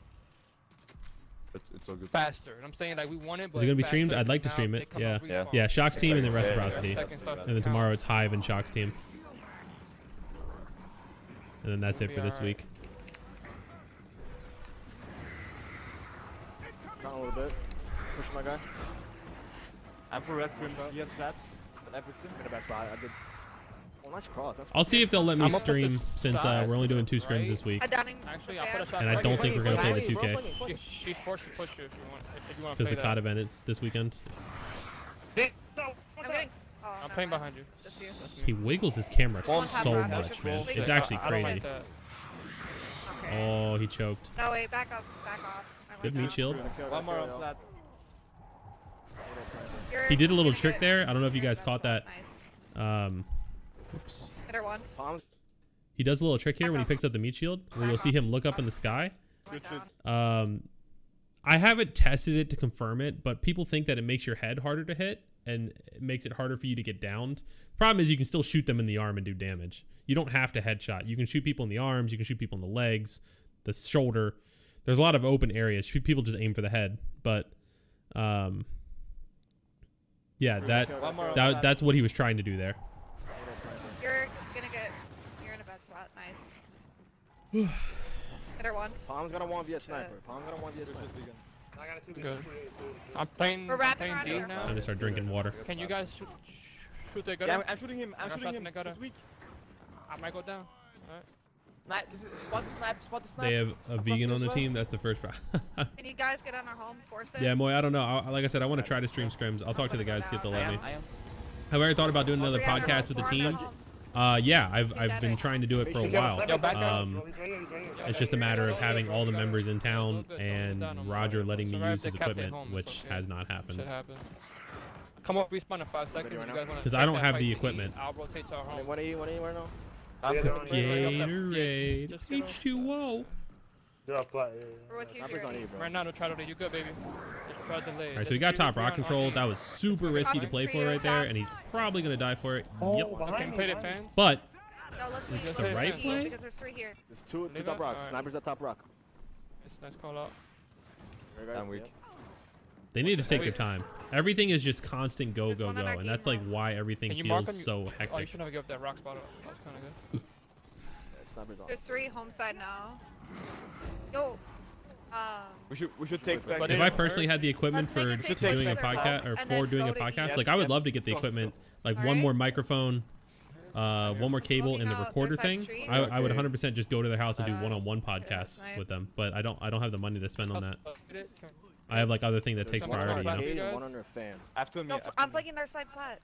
It's all good. Faster. And I'm saying like we want it. But is it gonna be streamed? I'd like to stream it. Yeah. Shock's team and then Reciprocity, and then tomorrow it's Hive and Shock's team, and then that's it for this week. Down a little bit. Push my guy. I'm for red cream. He has plat, but I picked him. In the best spot. I did. Oh, nice cross. I'll see if they'll let me stream since we're only doing 2 scrims this week. Actually, I'll put a shot. And I don't think we're gonna play the 2K. She's forced to push you if you want. Because the COD event is this weekend. I'm playing behind you. He wiggles his camera so much, man. It's actually crazy. Oh, he choked. No, wait, back up, back off. Good meat shield. One more on plat. He did a little trick there. I don't know if you guys caught that. Oops. Hit her once. Palms. He does a little trick here when he picks up the meat shield, where you'll see him look up in the sky. Good shit. I haven't tested it to confirm it, but people think that it makes your head harder to hit and it makes it harder for you to get downed. Problem is you can still shoot them in the arm and do damage. You don't have to headshot. You can shoot people in the arms. You can shoot people in the legs, the shoulder. There's a lot of open areas. People just aim for the head. But, yeah, that's what he was trying to do there. You're in a bad spot. Nice. Hit her once. Palm's gonna want to be a sniper. Palm's gonna want to be a sniper. I got a 2 Good. I'm playing, We're I'm wrapping playing around D here. now. Time to start drinking water. Can you guys shoot the gun? Yeah, I'm shooting him. I'm shooting him. I got This week. I might go down. Alright. Snipe. This is spot the snipe. Spot the snipe. They have a Across vegan you on as the well. team. That's the first problem. Can you guys get on our home? Force it. Yeah, Moy, I don't know. Like I said, I want to try to stream scrims. I'll talk to the guys, see if they'll let me. I am. Have I ever thought about doing another We're on our podcast home, with the we're on team? our home. Yeah, I've been trying to do it for a while. Yo, back up. It's just a matter of having all the members in town and Roger letting me use his equipment, which has not happened. Should happen. Come up, respawn in 5 seconds. You guys wanna 'Cause I take don't that have fight the to equipment. I'll rotate to our home. What are you right now? I'm Yeah, good. Gatorade, Just get off. H2O. Yeah, flat. We're with you, Sniper's on Fury. you, bro. Right now, no try to lead. You good, baby. Just try to delay. All right, so we got top rock control. That was super risky to play for right there, and he's probably gonna die for it. Oh, Yep. behind Can me, play the behind me. fans. But No, let's leave. the right Leave, play? Because there's 3 here. There's two Leave top it? rocks. Alright. Snipers at top rock. It's nice call out. There, guys. I'm weak. they need to take their time. Everything is just constant go, There's go, one go, on our and that's game like why everything Can you mark feels him? so Oh, you hectic. should never give up that rock spot. That was kind of good. Yeah, snipers on. There's 3 home side now. Yo. We should take back. But If I personally had the equipment Let's for make it take doing a better podcast or and for then doing a go to podcast, Yes, like I would yes, love to get the let's go, equipment, like Alright. one more microphone, one more cable, and the Smoking out recorder their side thing. street. I would 100% just go to their house and do Uh, one-on-one podcasts nice. with them, but I don't have the money to spend on that. Can- I have like other thing that takes one on priority, our you know. back. Arcade and guys? one under fan. After me. No, After I'm me. flanking their side flat.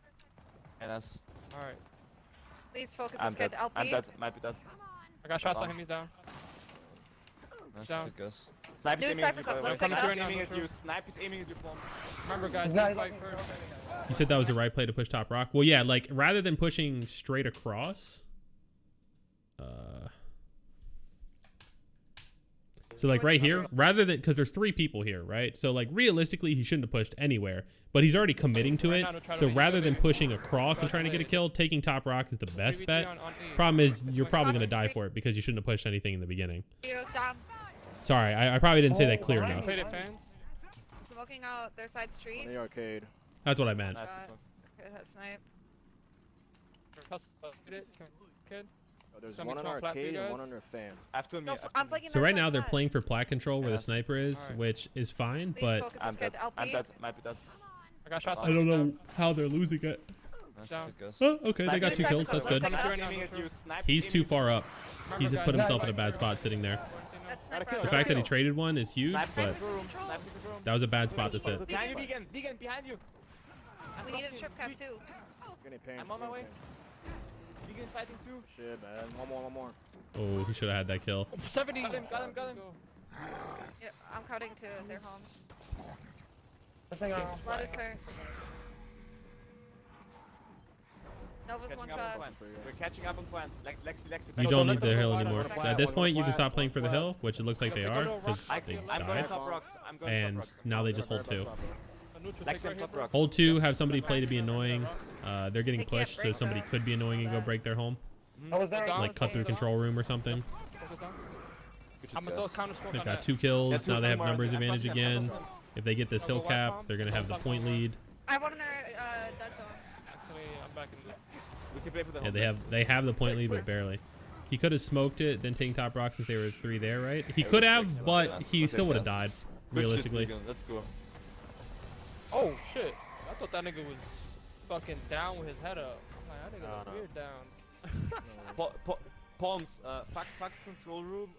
And us. Alright. Please focus I'm this kid. dead. LP. I'm dead. Might be dead. I got shots on him. He's down. Nice Down. shit, guys. Snipe is Dude, aiming at you. sniper's up. by the way. Let's take it Snipe out. is aiming at Right you. now. Snipe is aiming at you, Palms. Remember, guys, He's not- you fight first. You said that was the right play to push top rock. Well, yeah, like rather than pushing straight across. So like right here, rather than because there's 3 people here, right? So like realistically, he shouldn't have pushed anywhere, but he's already committing to it. So rather than pushing across and trying to get a kill, taking top rock is the best bet. Problem is, you're probably gonna die for it because you shouldn't have pushed anything in the beginning. You down. Sorry, I probably didn't say that clear behind enough. Play the fans. Smoking out their side street. On the arcade. That's what I meant. Nice. Got- Okay, that snipe. Kid. Oh, there's Somebody one on trying to flat for you arcade and guys? one under fan. After me. No, After I'm me. flanking So their right side now they're flat. playing for plat control where the Yes. sniper is, Alright. which is fine, Please but focus I'm this kid. dead. LP. I'm dead. Might be dead. I got shots on I don't him. know Down. how they're losing it. Nice Down. shit, guys. Oh, okay, they Snipe got is 2 aiming kills. at That's you. good. Coming Snipe through is right now, aiming coming at you. through. Snipe is He's aiming too at you. far up. Remember, He's guys, put himself fight in a bad first. spot sitting there. That's Gotta sniper kill on The the fact that he right. traded one is huge, Snipe is but control room. Snipe is control room. that was a bad spot to sit. Behind you, vegan. Vegan, behind you. We need a trip cap too. Getting pain. I'm on my way. Vegan is fighting too. Shit, man. One more. Oh, he should have had that kill. 70. Got him, got him, got him. Yeah, I'm crowding to their home. This thing on. Blood is hurt. Nova's one Catching up on shot. points. We're catching up on points. Lexi. You No, don't don't need let the them hill go wide, anymore. don't let At them this go point, you can wide, stop playing for the wide. hill, which it looks like they are, because they I'm going died. top rocks. I'm going top And rocks. now they just hold 2. Lexi and top rocks. Hold 2, have somebody play to be annoying. They're getting They can't pushed, so break somebody that. could be annoying and go That. break their home. I was there. Down. Like cut through control room or something. Good shit, I'm gonna throw guys. counter smoke They've on got that. 2 kills. Yeah, Now they have two more. numbers I'm advantage busting him, I'm again. busting him. If they get this hill cap, they're gonna have the point lead. I have one in their dead zone. Actually, I'm back in there. We can play for the Yeah, home. they have the point lead, but barely. He could have smoked it, then taking top rock since they were 3 there, right? He could have, but he still would have died, Good shit, realistically. vegan. Let's go. Oh shit! I thought that nigga was fucking down with his head up. I'm like, that nigga look weird down. Palms, fuck control room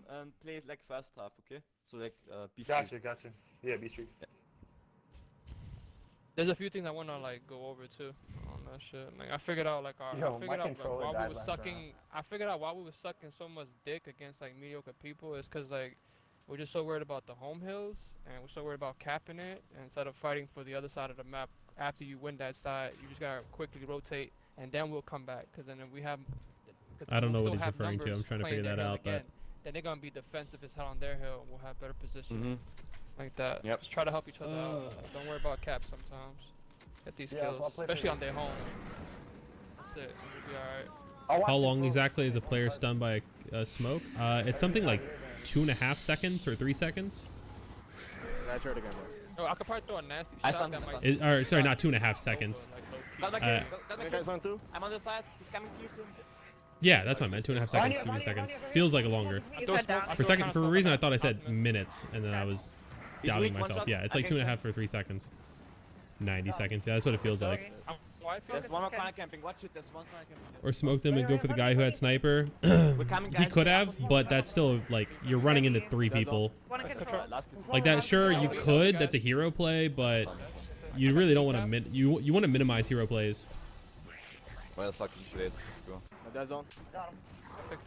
and play it like first half, okay? So like B Gotcha. Yeah, B Street. There's a few things I wanna like go over too on that shit. Like I figured out like our, Yo, I my figured out controller why died we was last sucking. round. I figured out why we was sucking so much dick against like mediocre people is because like we're just so worried about the home hills and we're so worried about capping it and instead of fighting for the other side of the map. After you win that side, you just gotta quickly rotate and then we'll come back. Cause then if we have. I don't know we'll what still he's have referring to. I'm numbers trying to playing figure their that hill out, again, then they're gonna be defensive as hell on their hill. We'll have better position. Like that. Yep. Just try to help each other out. Don't worry about caps sometimes. Get these Yeah, kills, I'll play especially for on their home. That's it. We'll be alright. I'll watch How long control. exactly is a player stunned by a smoke? It's something like 2.5 seconds or 3 seconds. That's right again, bro. Oh, I could probably throw a nasty I shot stunned that him, might. Or sorry, not 2.5 seconds. Got my Uh, kid. Got my You kid. guys on too? I'm on the side. He's coming to you. Kim. Yeah, that's what I meant. 2.5 seconds, 3 seconds. Feels like a longer. He's head down. For a reason, I thought I said minutes, and then I was He's doubting weak, one myself. shot. Yeah, it's like Okay. 2.5 or 3 seconds. 90 seconds. Yeah, that's what it feels like. There's one more corner camping. Watch it. There's one corner camping. Or smoke them and go for the guy who had sniper. We're coming, guys. He could have, but that's still like you're running into 3 people. One in control. Last kiss. Like that, sure you could. That's a hero play, but you really don't want to. You want to minimize hero plays. Well fucking played. Let's go. Dead zone.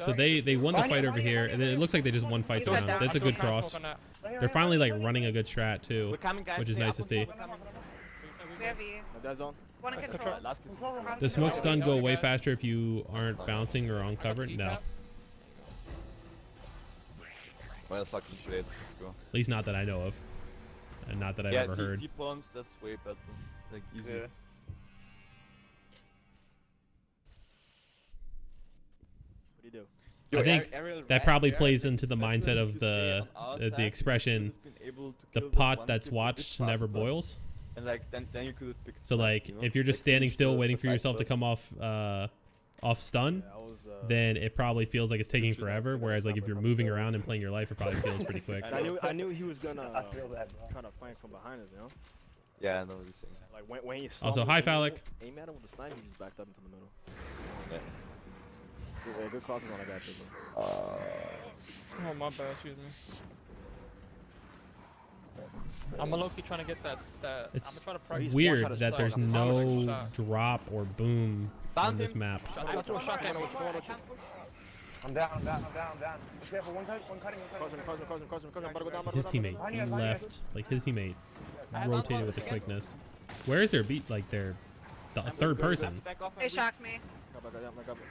So they won the fight over here, and then it looks like they just won fights around. That's a good cross. They're finally like running a good strat too, We're coming, guys. which is Stay nice to up. see. We're coming. We have E. Dead zone. One in control. Last kiss. The smoke stun go way faster if you aren't bouncing or on cover. No, at Well fucking played. Let's go. least not that I know of, and not that I've Yeah, ever heard. C bombs. That's way better. Like easy. Yeah. What do you do? I think that probably plays into the mindset of the expression, the pot that's watched never boils. And like then you could have picked. So some, like you know? if you're just Like, standing finish still the waiting for fight yourself to first. come off stun, Yeah, I was, then it probably feels like it's taking forever. Whereas like if you're moving around and playing your life, it probably feels pretty quick. I knew he was gonna I feel that, bro. kind of flank from behind us, you know? Yeah, I know what you're saying. Like when he Also, hi, Phallic. Aim at him with the sniper, he just backed up into the middle. Yeah. Good crosses on that guy, too. Oh my bad, excuse me. I'm a low-key trying to get that. It's I'm trying to weird that there's no drop or boom on Found this him. map. Let's throw a shotgun. I'm down. Careful, one cutting. I'm about to go down. His teammate left, like his teammate rotated with the quickness. Where is their beat? Like the third person. Back off They and shocked me.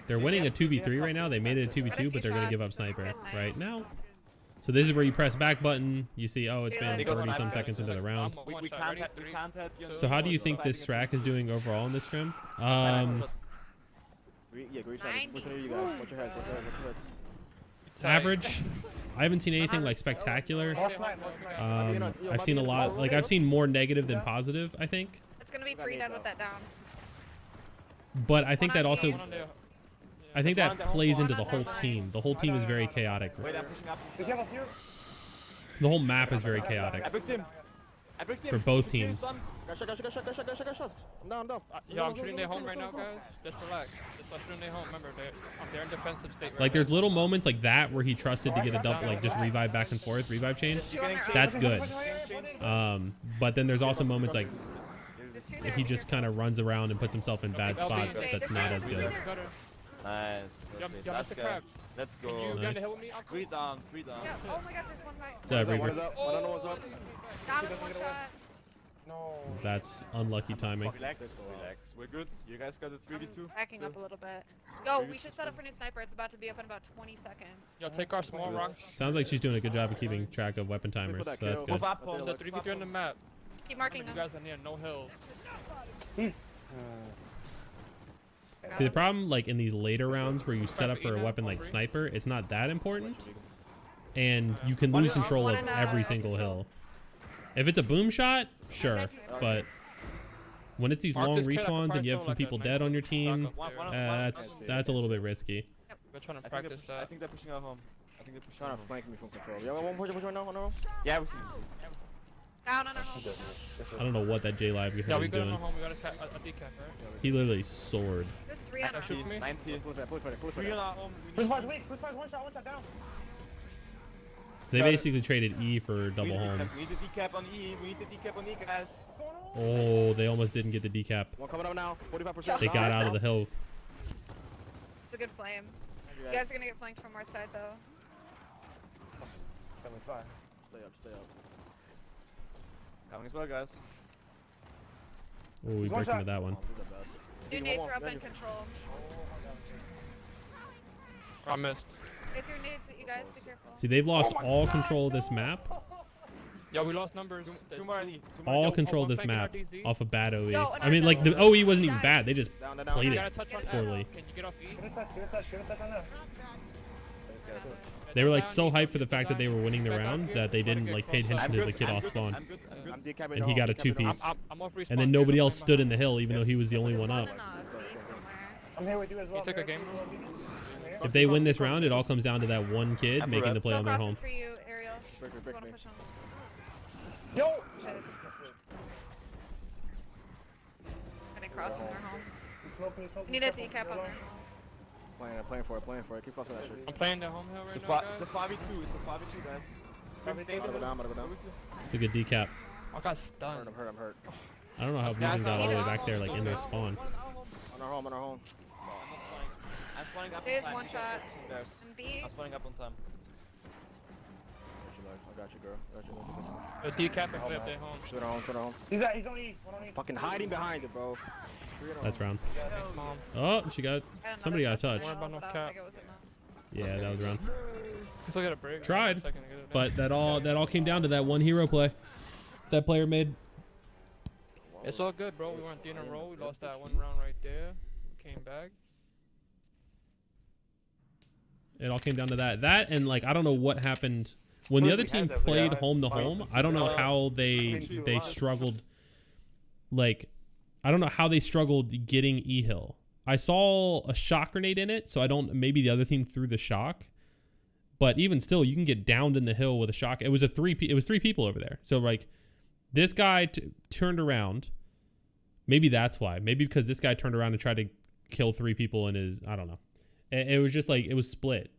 They're winning a 2v3 right now. They made it a 2v2, but they're gonna give up sniper right now. So this is where you press back button. You see, oh, it's been 30 some seconds into the round. we can't have you. So how do you think this Strack is doing overall in this scrim? Yeah, great shot. Which one are you guys? What's your head? Average. I haven't seen anything like spectacular. Watch night. I've seen a lot. Like I've seen more negative than positive, I think. It's gonna be 3 dead with that down. But I think that also, One on there. I think that plays into the whole team. The whole team is very chaotic. Wait, I'm pushing up. Be careful, few. The whole map is very chaotic I bricked him. for both teams. I'm down. Yo, I'm shooting their home right now, guys. Just relax. Just shooting their home. Remember, they're in defensive state right Like there's little moments like that where he trusted to get a double, like just revive back and forth, revive chain. Two on their own. That's good. But then there's also moments like There's two if there. he just kind of runs around and puts himself in bad spots. That's not as good. Nice. Yo, Okay, Mr. last guy. Krabs. Let's Can go. you Nice. get the hill with me? I'll 3 down. 3 down. Yeah. Oh my god, there's one right. What's up, One Reaper? is up. I don't know what's up. Got him one shot. No. That's unlucky timing. Relax. We're good. You guys got a 3v2. Backing up a little bit. Yo, we should set up for new sniper. It's about to be up in about 20 seconds. Yo, take our small rocks. Sounds like she's doing a good job of keeping track of weapon timers, so that's good. Move up, home. The 3v3 on the map. Keep None marking of you them. guys are near no hills. He's. See, the problem, like in these later rounds where you set up for a weapon like sniper, it's not that important, and you can lose control of every single hill. If it's a boom shot, sure, but when it's these long respawns and you have some people dead on your team, that's a little bit risky. We're trying to I practice think that. they're pushing out home. I think they're pushing Trying out to home. flank me from control. Yeah, one push right now. No. Yeah, we see. Down on him. I don't know what that J Live Yeah, guy we is got doing. home. We got a decaf, right? He literally soared. There's 3 on him. 90. 90. Push for 3 on our home. Push fire's weak. Push fire's one shot down. So they basically traded E for double We homes. need the decap on E. We need the decap on E, guys. Oh, they almost didn't get the decap. One coming up now. 45%. They got out of the hill. It's a good flame. You guys are gonna get flanked from our side though. Coming fire. Stay up. Coming as well, guys. Oh, we One break shot. into that one. Oh, do the best. Your nades are up in control. I missed. If your nades, you guys be careful. See, they've lost all control of this map. Yeah, we lost numbers. Two more E. Two more All E. control of one this flanking our map DZ. off a bad OE. Yo, and I mean, our like, the double. OE wasn't even Guys. bad. They just Down. played You it gotta touch on poorly. L. Can you get off E? Get a touch on that. They were like so hyped for the fact that they were winning the round that they didn't like pay attention I'm to the good, kid I'm off good, spawn. I'm good, I'm good. I'm decapping And the he got home, a decapping the home. two-piece. I'm off respawn. And then nobody else stood in the hill, even though he was the only There's one up. one in a V somewhere. I'm here with you as well. You took a game. If they win this round, it all comes down to that one kid I'm making red. the play Still on their crossing home. for you, Ariel. Break me, If break you wanna me. push him. Yo! Shit. Gonna cross on their home. Smoking. You need a decap on their home. Playing for it. Keep crossing that shit. I'm playing the home hill It's a, right now, it's a guys. 5v2. It's a 5v2, guys. Stay I'm gonna go down, I'm gonna go down. with you. It's a good decap. I got I'm stunned. hurt. I don't know how Guys, Blumen got all the way I'm back there, like in their spawn. On our home. I'm spawning up There's on time. one shot. There's. And B. I'm spawning up on time. I got you, girl. The decap and flip their home. Shoot our home. He's on E. One on E. Fucking hiding behind it, bro. That's round. Mom. Oh, she got. And Somebody another got a touch. touch. More about no But I don't cap. think it was enough. Yeah, that was round. Still got a break. Tried, Second to get it but that all came down to that one hero play that player made. It's all good, bro. We went 3 in a row. We lost that one round right there. We came back. It all came down to that. That and like I don't know what happened when the other team played home to home. I don't know how they struggled. Like I don't know how they struggled getting E-Hill. I saw a shock grenade in it, so I don't. Maybe the other team threw the shock, but even still, you can get downed in the hill with a shock. It was three people over there. So like, this guy turned around. Maybe that's why. Maybe because this guy turned around and tried to kill 3 people in his. I don't know. It was just like it was split.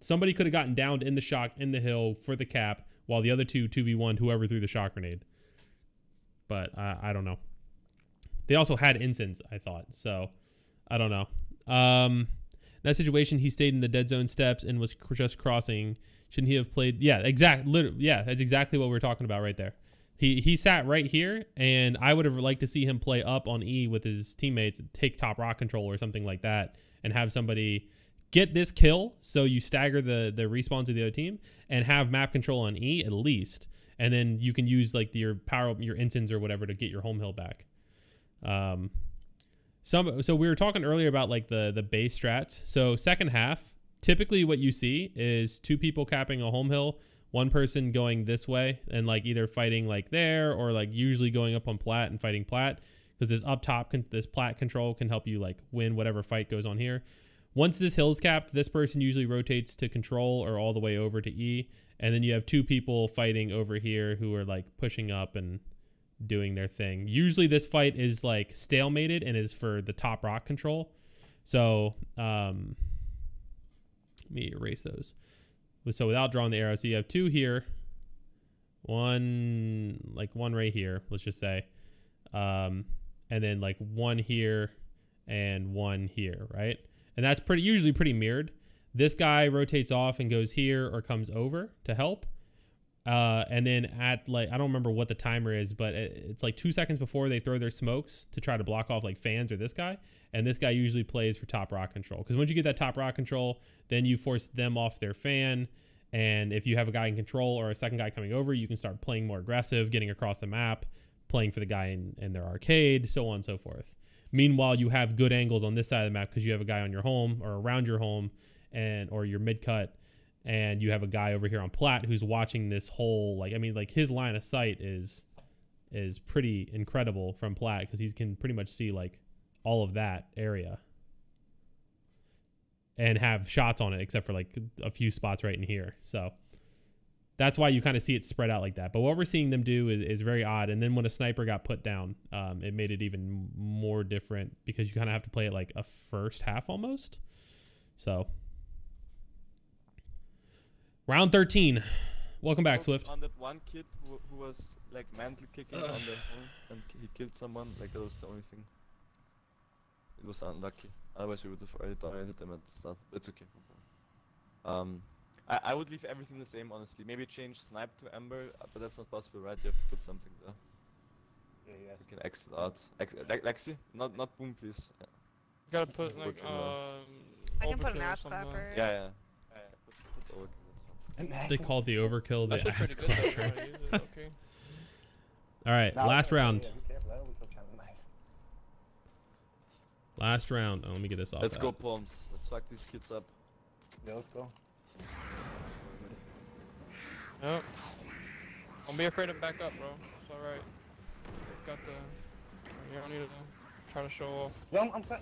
Somebody could have gotten downed in the shock in the hill for the cap, while the other 2v1 whoever threw the shock grenade. But I don't know. They also had incense, I thought. So I don't know. That situation, he stayed in the dead zone steps and was just crossing. Shouldn't he have played? Yeah, yeah, that's exactly what we're talking about right there. He sat right here, and I would have liked to see him play up on E with his teammates, take top rock control or something like that, and have somebody get this kill so you stagger the respawns of the other team and have map control on E at least, and then you can use like your incense or whatever to get your home hill back. So we were talking earlier about like the base strats. So second half, typically what you see is 2 people capping a home hill, 1 person going this way and like either fighting like there or like usually going up on plat and fighting plat, because this up top this plat control can help you like win whatever fight goes on here. Once this hill's capped, this person usually rotates to control or all the way over to E, and then you have 2 people fighting over here who are like pushing up and doing their thing. Usually this fight is like stalemated and is for the top rock control. So let me erase those. So without drawing the arrow, so you have 2 here, one right here, let's just say, and then like 1 here and 1 here, right? And that's usually pretty mirrored. This guy rotates off and goes here or comes over to help. And then at like, I don't remember what the timer is, but it's like 2 seconds before they throw their smokes to try to block off like fans or this guy. And this guy usually plays for top rock control, because once you get that top rock control, then you force them off their fan. And if you have a guy in control or a second guy coming over, you can start playing more aggressive, getting across the map, playing for the guy in their arcade, so on and so forth. Meanwhile, you have good angles on this side of the map because you have a guy on your home or around your home or your mid cut. And you have a guy over here on plat who's watching this whole, like, I mean, like his line of sight is pretty incredible from plat, because he can pretty much see like all of that area and have shots on it, except for like a few spots right in here. So that's why you kind of see it spread out like that. But what we're seeing them do is very odd. And then when a sniper got put down, it made it even more different, because you kind of have to play it like a first half almost. So round 13. Welcome back, Swift. On that one kid who was like mantle kicking on the home and he killed someone, like that was the only thing. It was unlucky. Otherwise we would have already dominated them at the start. It's okay. I would leave everything the same, honestly. Maybe change snipe to ember, but that's not possible, right? You have to put something there. Yeah, yes. You can exit out. Lexi, not boom, please. Yeah, You gotta put like Overkill, though. I can put an overkill or ass something. clapper. yeah. Put overkill, that's fine. They call the overkill the That's ass pretty good. clapper. Okay. All right, Nah, I was last gonna say, round. yeah, be careful, that only feels kinda nice. Last round. Oh, let me get this off. Let's that. go, Palms. Let's fuck these kids up. Yeah, let's go. Yep. Don't be afraid to back up, bro. It's alright. Got the. You don't need to try to show off. Yo, I'm cut.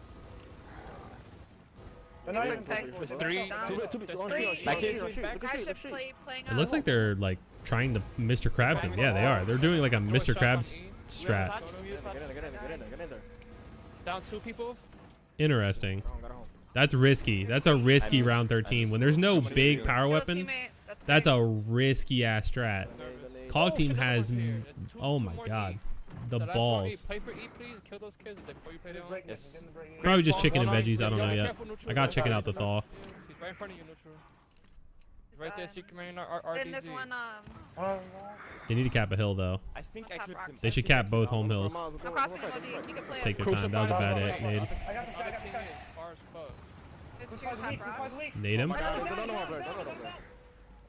They're not even Perfect. pushing. There's three. Back Three. here, back I here. should playing It looks like they're like trying to Mr. Krabs him. Yeah, they are. They're doing like a Mr. Krabs strat. Get in there. Down 2 people. Interesting. Got home. That's risky. That's a risky round 13. When there's no big power weapon, that's a risky ass strat. Cog team has, oh my god, the balls. Play for E, please. Kill those kids before you play their own. Yes. Probably just chicken and veggies. I don't know yet. I got chicken out the thaw. He's right in front of you, neutral. He's right there, secret man, And this RDZ. one, They need to cap a hill though. I think I clipped him. They should cap both home hills. I'm crossing one D. You can play Just take it. their time. That was a bad nade. I got this guy, I got this guy. Far as fuck. It's This two guy's weak, top this rocks. guy's weak. Nade him.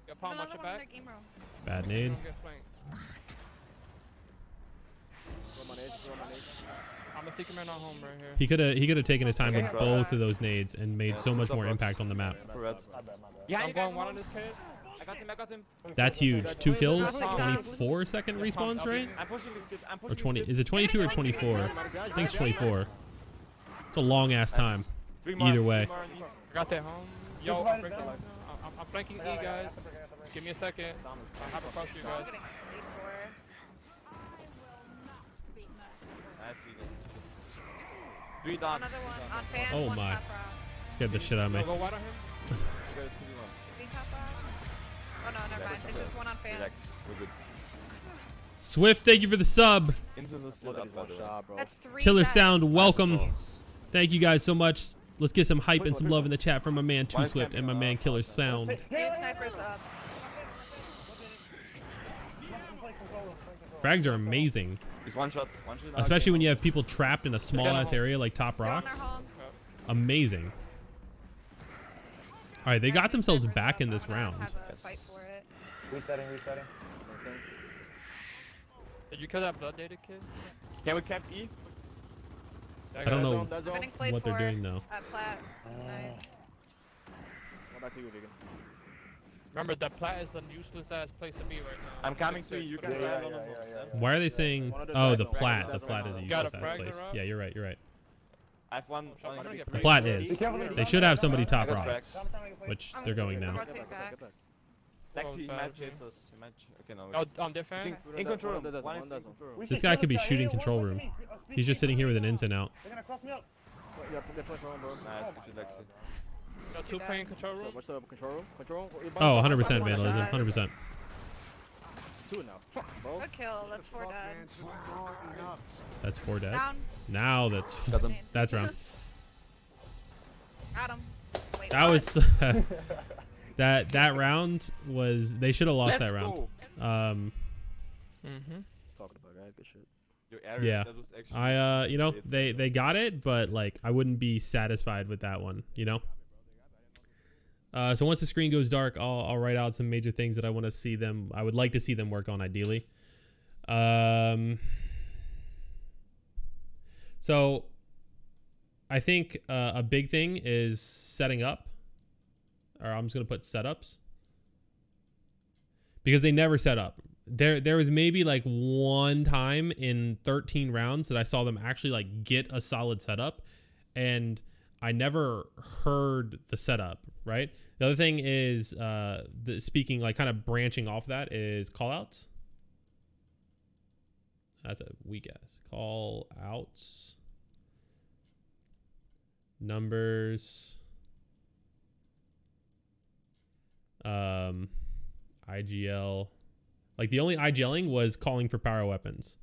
Yo, Palm, Another watch your one in back. their game room. Bad nade. Don't get flanked. I'm a secret man on home right here. He could have taken his time with both of those nades and made Yeah, so much top more rocks. impact on the map. For red. My bad. Yeah, I'm you guys going one are on this kid. I got him. That's huge. 2 kills, 24-second respawns, right? I'm pushing this kid. I'm Or pushing 20? this kid. Is it 22 or 24? I think it's 24. It's a long ass time. Three more, Either way. three more on you. I got that home. Yo, Just I'm run it breaking. down. I'm flanking E, guys. Give me a second. I'll have across you I'm guys. getting played for. Nice, Vegan. 3 down. Another one on fan. Oh one my. top rock. Scared the shit out of me. Go wide on him. Three top rock. Oh no, never mind. It's just one on fan. Relax, we're good. Swift, thank you for the sub. Instance is still up, by the way. That's 3 Killer guys. Sound, welcome. Palms. Thank you guys so much. Let's get some hype and some love in the chat from my man Too Swift and my man Killer Sound. Eight snipers up. Frags are amazing, He's one shot. especially when you have people trapped in a small ass area like top They're on rocks. their home. Amazing. All right, they got themselves back in this round. Have a fight for it. Resetting. Did you kill that blood data kid? Can we cap E? I don't know I'm getting played what they're for doing though. At plat. Nice. Back to you, Vegan. Remember, that plat is a useless ass place to be right now. I'm coming to you. You can Yeah, stand yeah, on the yeah, box. yeah, Yeah. Why are they saying? One of the Oh, guys the don't frag plat. the The guys plat don't is a frag. Got a useless ass frag the place. rock? Yeah, you're right. You're right. I have one. I'm gonna get The fragged. plat Be is. careful, They should have somebody I top got rocks, frags. which I'm they're going gonna now. rotate back. Lexi, he Oh, might bad, chase us. He might. Okay, no. Oh, on their He's fan? in control room. One does, One one is in does. control room. This guy could be shooting control room. He's just sitting here with an ins and out. They're gonna cross me up. Yeah, they're playing for home, bro. Nice, good shit, Lexi. Got 2 playing control room. What's the control room? Control? Oh, 100% vandalism. 100%. 2 now. Fuck, bro. Good kill. That's 4 dead. That's 4 dead. Down. Now that's Got them. that's round. Got him. Wait, That what? was that round was they should have lost Let's that round. go. Mm-hmm. Talking about guys, good shit. Your area, Yeah. that was actually You know, it. they got it, but like I wouldn't be satisfied with that one, you know. So once the screen goes dark, I'll write out some major things that I want to see them. I would like to see them work on ideally. So I think a big thing is setting up, or I'm just gonna put setups because they never set up. There was maybe like one time in 13 rounds that I saw them actually like get a solid setup, and I never heard the setup, right? The other thing is speaking like kind of branching off that is call outs. That's a weak ass. Call outs. Numbers. IGL. Like the only IGLing was calling for power weapons.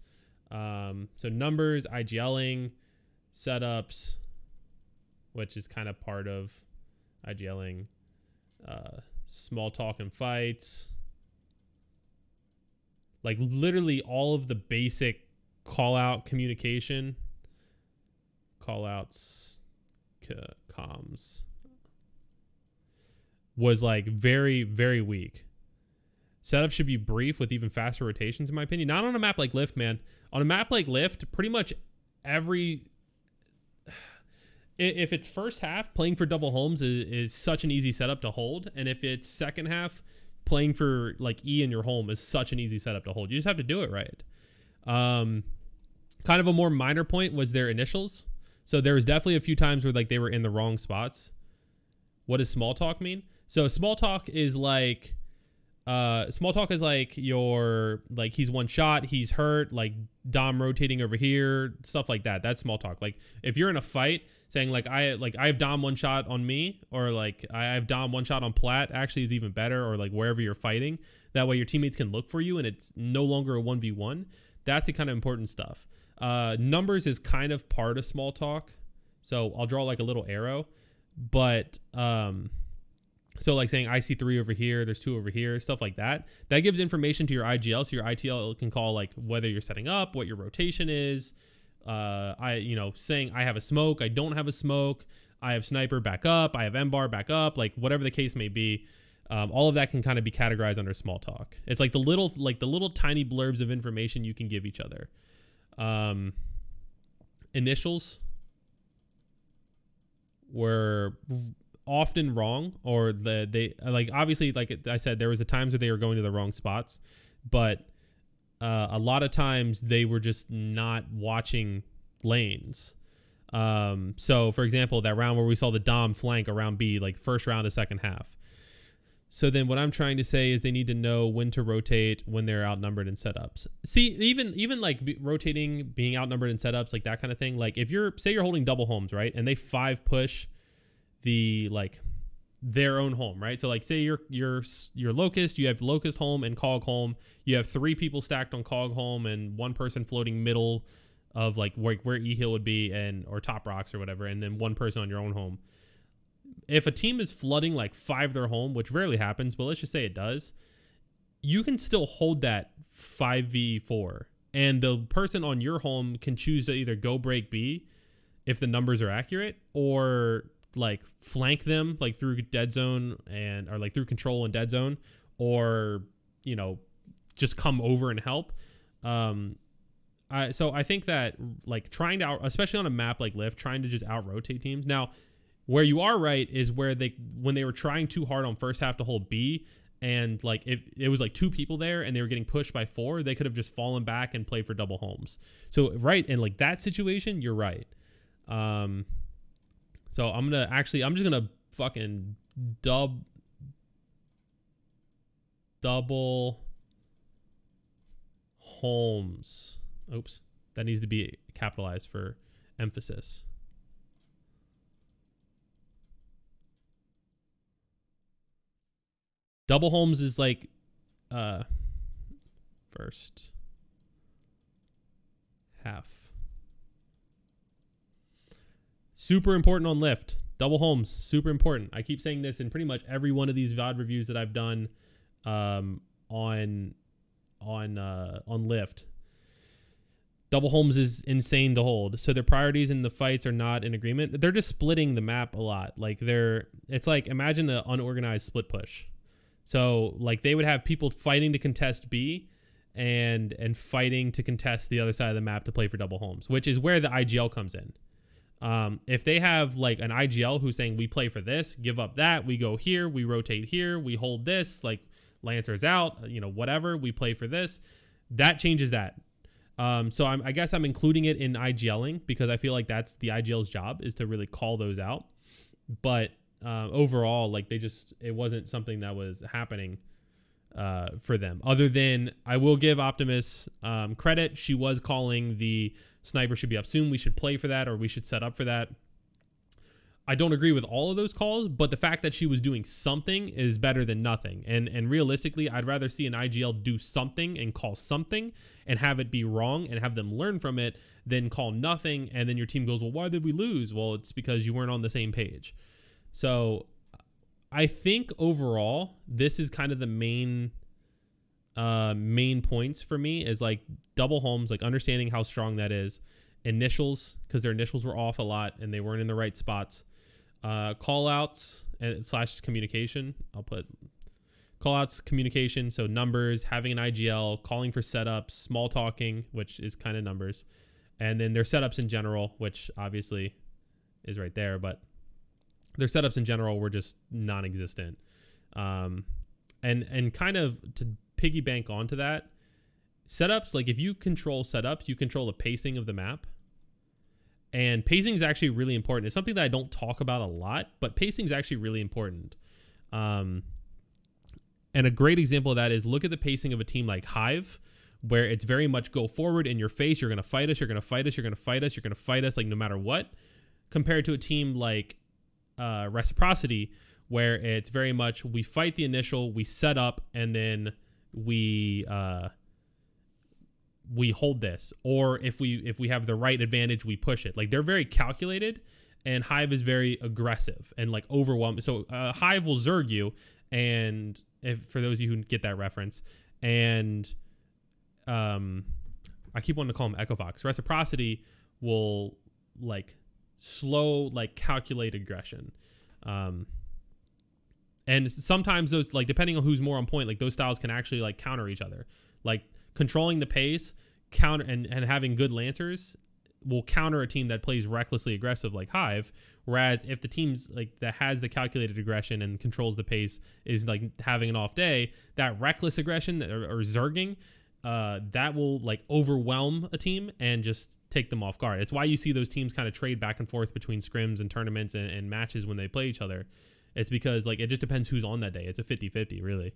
So numbers, IGLing, setups, which is kind of part of IGLing, small talk and fights. Like literally all of the basic call out communication, call outs, comms was like very, very weak. Setup should be brief with even faster rotations, in my opinion. Not on a map like Lift, man. On a map like Lift, pretty much every... If it's first half, playing for double homes is such an easy setup to hold. And if it's second half, playing for like E in your home is such an easy setup to hold. You just have to do it right. Kind of a more minor point was their initials. So there was definitely a few times where like they were in the wrong spots. What does small talk mean? So small talk is like... your, like, he's one shot, he's hurt, like Dom rotating over here, stuff like that. That's small talk. Like if you're in a fight saying like I have Dom one shot on me, or like I have Dom one shot on Plat, actually is even better, or like wherever you're fighting. That way your teammates can look for you and it's no longer a 1v1. That's the kind of important stuff. Numbers is kind of part of small talk. So I'll draw like a little arrow, but, so like saying I see 3 over here, there's 2 over here, stuff like that. That gives information to your IGL, so your ITL can call like whether you're setting up, what your rotation is. Saying I have a smoke, I don't have a smoke, I have sniper back up, I have M-bar back up, like whatever the case may be. All of that can kind of be categorized under small talk. It's like the little tiny blurbs of information you can give each other. Initials were often wrong, or they like, obviously, like I said, there was a times where they were going to the wrong spots, but a lot of times they were just not watching lanes. So for example, that round where we saw the Dom flank around B, like first round of second half. So then what I'm trying to say is they need to know when to rotate when they're outnumbered in setups. See, even like rotating, being outnumbered in setups, like that kind of thing. Like if say you're holding double homes, right, and they 5 push the like their own home, right? So like say you're Locust, you have Locust home and Cog home, you have 3 people stacked on Cog home and 1 person floating middle of like where E hill would be, or top rocks or whatever, and then 1 person on your own home. If a team is flooding like 5 their home, which rarely happens, but let's just say it does, you can still hold that 5v4, and the person on your home can choose to either go break B if the numbers are accurate, or like flank them like through dead zone or like through control and dead zone, or just come over and help. So I think that like trying to especially on a map like Lift, trying to just out rotate teams. Now where you are right is where when they were trying too hard on first half to hold B, and like if it was like 2 people there and they were getting pushed by 4, they could have just fallen back and played for double homes. So right, in like that situation, you're right. So I'm just gonna fucking double homes. Oops, that needs to be capitalized for emphasis. Double homes is like first half. Super important on Lift. Double homes, super important. I keep saying this in pretty much every one of these VOD reviews that I've done on Lift. Double homes is insane to hold. So their priorities in the fights are not in agreement. They're just splitting the map a lot. Like it's like, imagine an unorganized split push. So like they would have people fighting to contest B and fighting to contest the other side of the map to play for double homes, which is where the IGL comes in. If they have like an IGL who's saying we play for this, give up that, we go here, we rotate here, we hold this, like Lancer's out, whatever, we play for this, that changes that. So I guess I'm including it in IGLing because I feel like that's the IGL's job, is to really call those out. But overall, like it wasn't something that was happening for them. Other than, I will give Optimus credit. She was calling the sniper should be up soon, we should play for that, or we should set up for that. I don't agree with all of those calls, but the fact that she was doing something is better than nothing. And realistically, I'd rather see an IGL do something and call something and have it be wrong and have them learn from it than call nothing and then your team goes, well, why did we lose? Well, it's because you weren't on the same page. So I think overall, this is kind of the main main points for me is like double homes, like understanding how strong that is. Initials, because their initials were off a lot and they weren't in the right spots. Call outs and / communication. I'll put call outs, communication. So numbers, having an IGL, calling for setups, small talking, which is kind of numbers. And then their setups in general, which obviously is right there, but their setups in general were just non-existent. And kind of to piggy bank onto that, setups, like if you control setups, you control the pacing of the map. And pacing is actually really important. It's something that I don't talk about a lot, but pacing is actually really important. And a great example of that is look at the pacing of a team like Hive, where it's very much go forward in your face. You're going to fight us. You're going to fight us. You're going to fight us. You're going to fight us, like no matter what, compared to a team like Reciprocity, where it's very much we fight the initial, we set up, and then we hold this, or if we have the right advantage, we push it. Like they're very calculated, and Hive is very aggressive and like overwhelming. So Hive will Zerg you, and if for those of you who get that reference, and I keep wanting to call him Echo Fox. Reciprocity will like slow, like calculate aggression. And sometimes those, like depending on who's more on point, like those styles can actually like counter each other. Like controlling the pace, counter and having good lancers will counter a team that plays recklessly aggressive like Hive. Whereas if the team's like that has the calculated aggression and controls the pace is like having an off day, that reckless aggression or zerging, that will like overwhelm a team and just take them off guard. It's why you see those teams kind of trade back and forth between scrims and tournaments and matches when they play each other. It's because like it just depends who's on that day. It's a 50-50 really.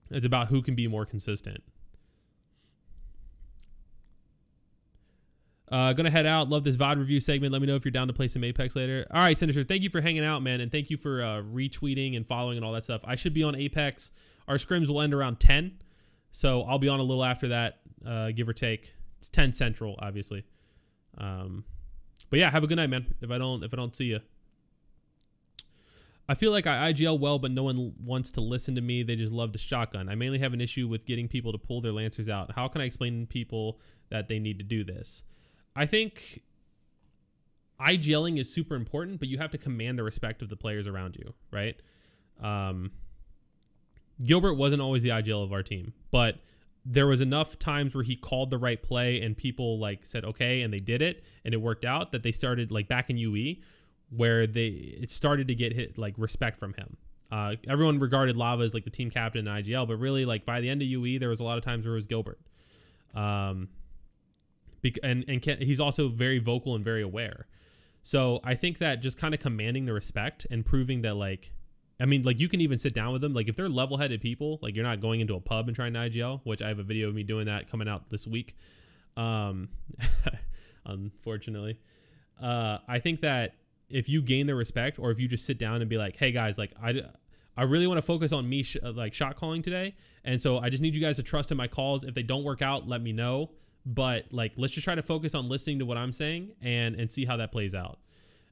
It's about who can be more consistent. Gonna head out. Love this VOD review segment. Let me know if you're down to play some Apex later. All right, Sinister, thank you for hanging out, man, and thank you for retweeting and following and all that stuff. I should be on Apex. Our scrims will end around 10, so I'll be on a little after that, give or take. It's 10 Central, obviously. But yeah, have a good night, man. If I don't see you. I feel like I IGL well, but no one wants to listen to me. They just love the shotgun. I mainly have an issue with getting people to pull their lancers out. How can I explain to people that they need to do this? I think IGLing is super important, but you have to command the respect of the players around you, right? Gilbert wasn't always the IGL of our team, but there was enough times where he called the right play and people like said, okay, and they did it and it worked out, that they started like back in UE where it started to get hit like respect from him. Everyone regarded Lava as like the team captain in IGL, but really like by the end of UE, there was a lot of times where it was Gilbert. He's also very vocal and very aware. So I think that just kind of commanding the respect and proving that like, I mean, like you can even sit down with them. Like if they're level-headed people, like you're not going into a pub and trying to IGL, which I have a video of me doing that coming out this week. Unfortunately, I think that if you gain their respect, or if you just sit down and be like, hey guys, like I really want to focus on me like shot calling today. And so I just need you guys to trust in my calls. If they don't work out, let me know. But like, let's just try to focus on listening to what I'm saying and see how that plays out.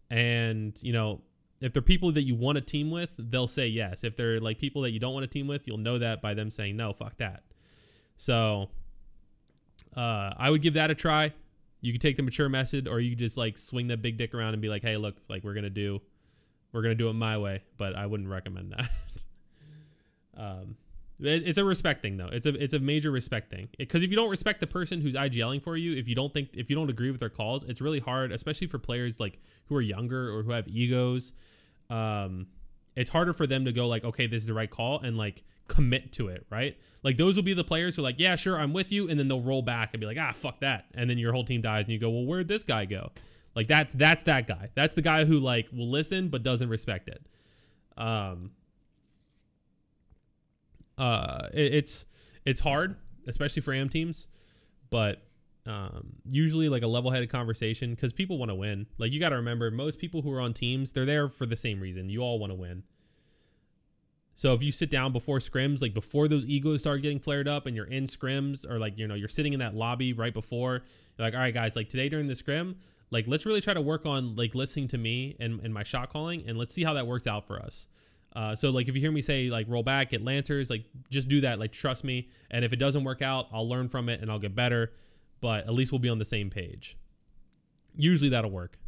And, you know, if they're people that you want to team with, they'll say yes. If they're like people that you don't want to team with, you'll know that by them saying, no, fuck that. So I would give that a try. You could take the mature method, or you could just like swing that big dick around and be like, hey, look, like we're going to do it my way, but I wouldn't recommend that. It's a respect thing though. It's a major respect thing, because if you don't respect the person who's IGLing for you, if you don't agree with their calls, it's really hard, especially for players like who are younger or who have egos. It's harder for them to go like, okay, this is the right call, and like commit to it, right? Like those will be the players who are like, yeah, sure, I'm with you, and then they'll roll back and be like, ah, fuck that, and then your whole team dies, and you go, well, where'd this guy go? Like that's that guy. That's the guy who like will listen but doesn't respect it. It's hard, especially for AM teams, but usually like a level-headed conversation, because people want to win. Like you got to remember, most people who are on teams, they're there for the same reason. You all want to win. So if you sit down before scrims, like before those egos start getting flared up and you're in scrims, or like, you know, you're sitting in that lobby right before, you're like, all right, guys, like today during the scrim, like let's really try to work on like listening to me and my shot calling, and let's see how that works out for us. So like if you hear me say like roll back, get Lanters, like just do that. Like trust me. And if it doesn't work out, I'll learn from it and I'll get better. But at least we'll be on the same page. Usually that'll work.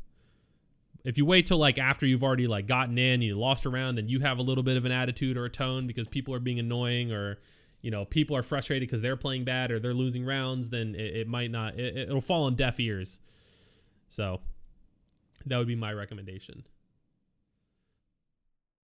If you wait till like after you've already like gotten in, you lost a round, and you have a little bit of an attitude or a tone because people are being annoying, or you know people are frustrated because they're playing bad or they're losing rounds, then it might not. It'll fall on deaf ears. So that would be my recommendation.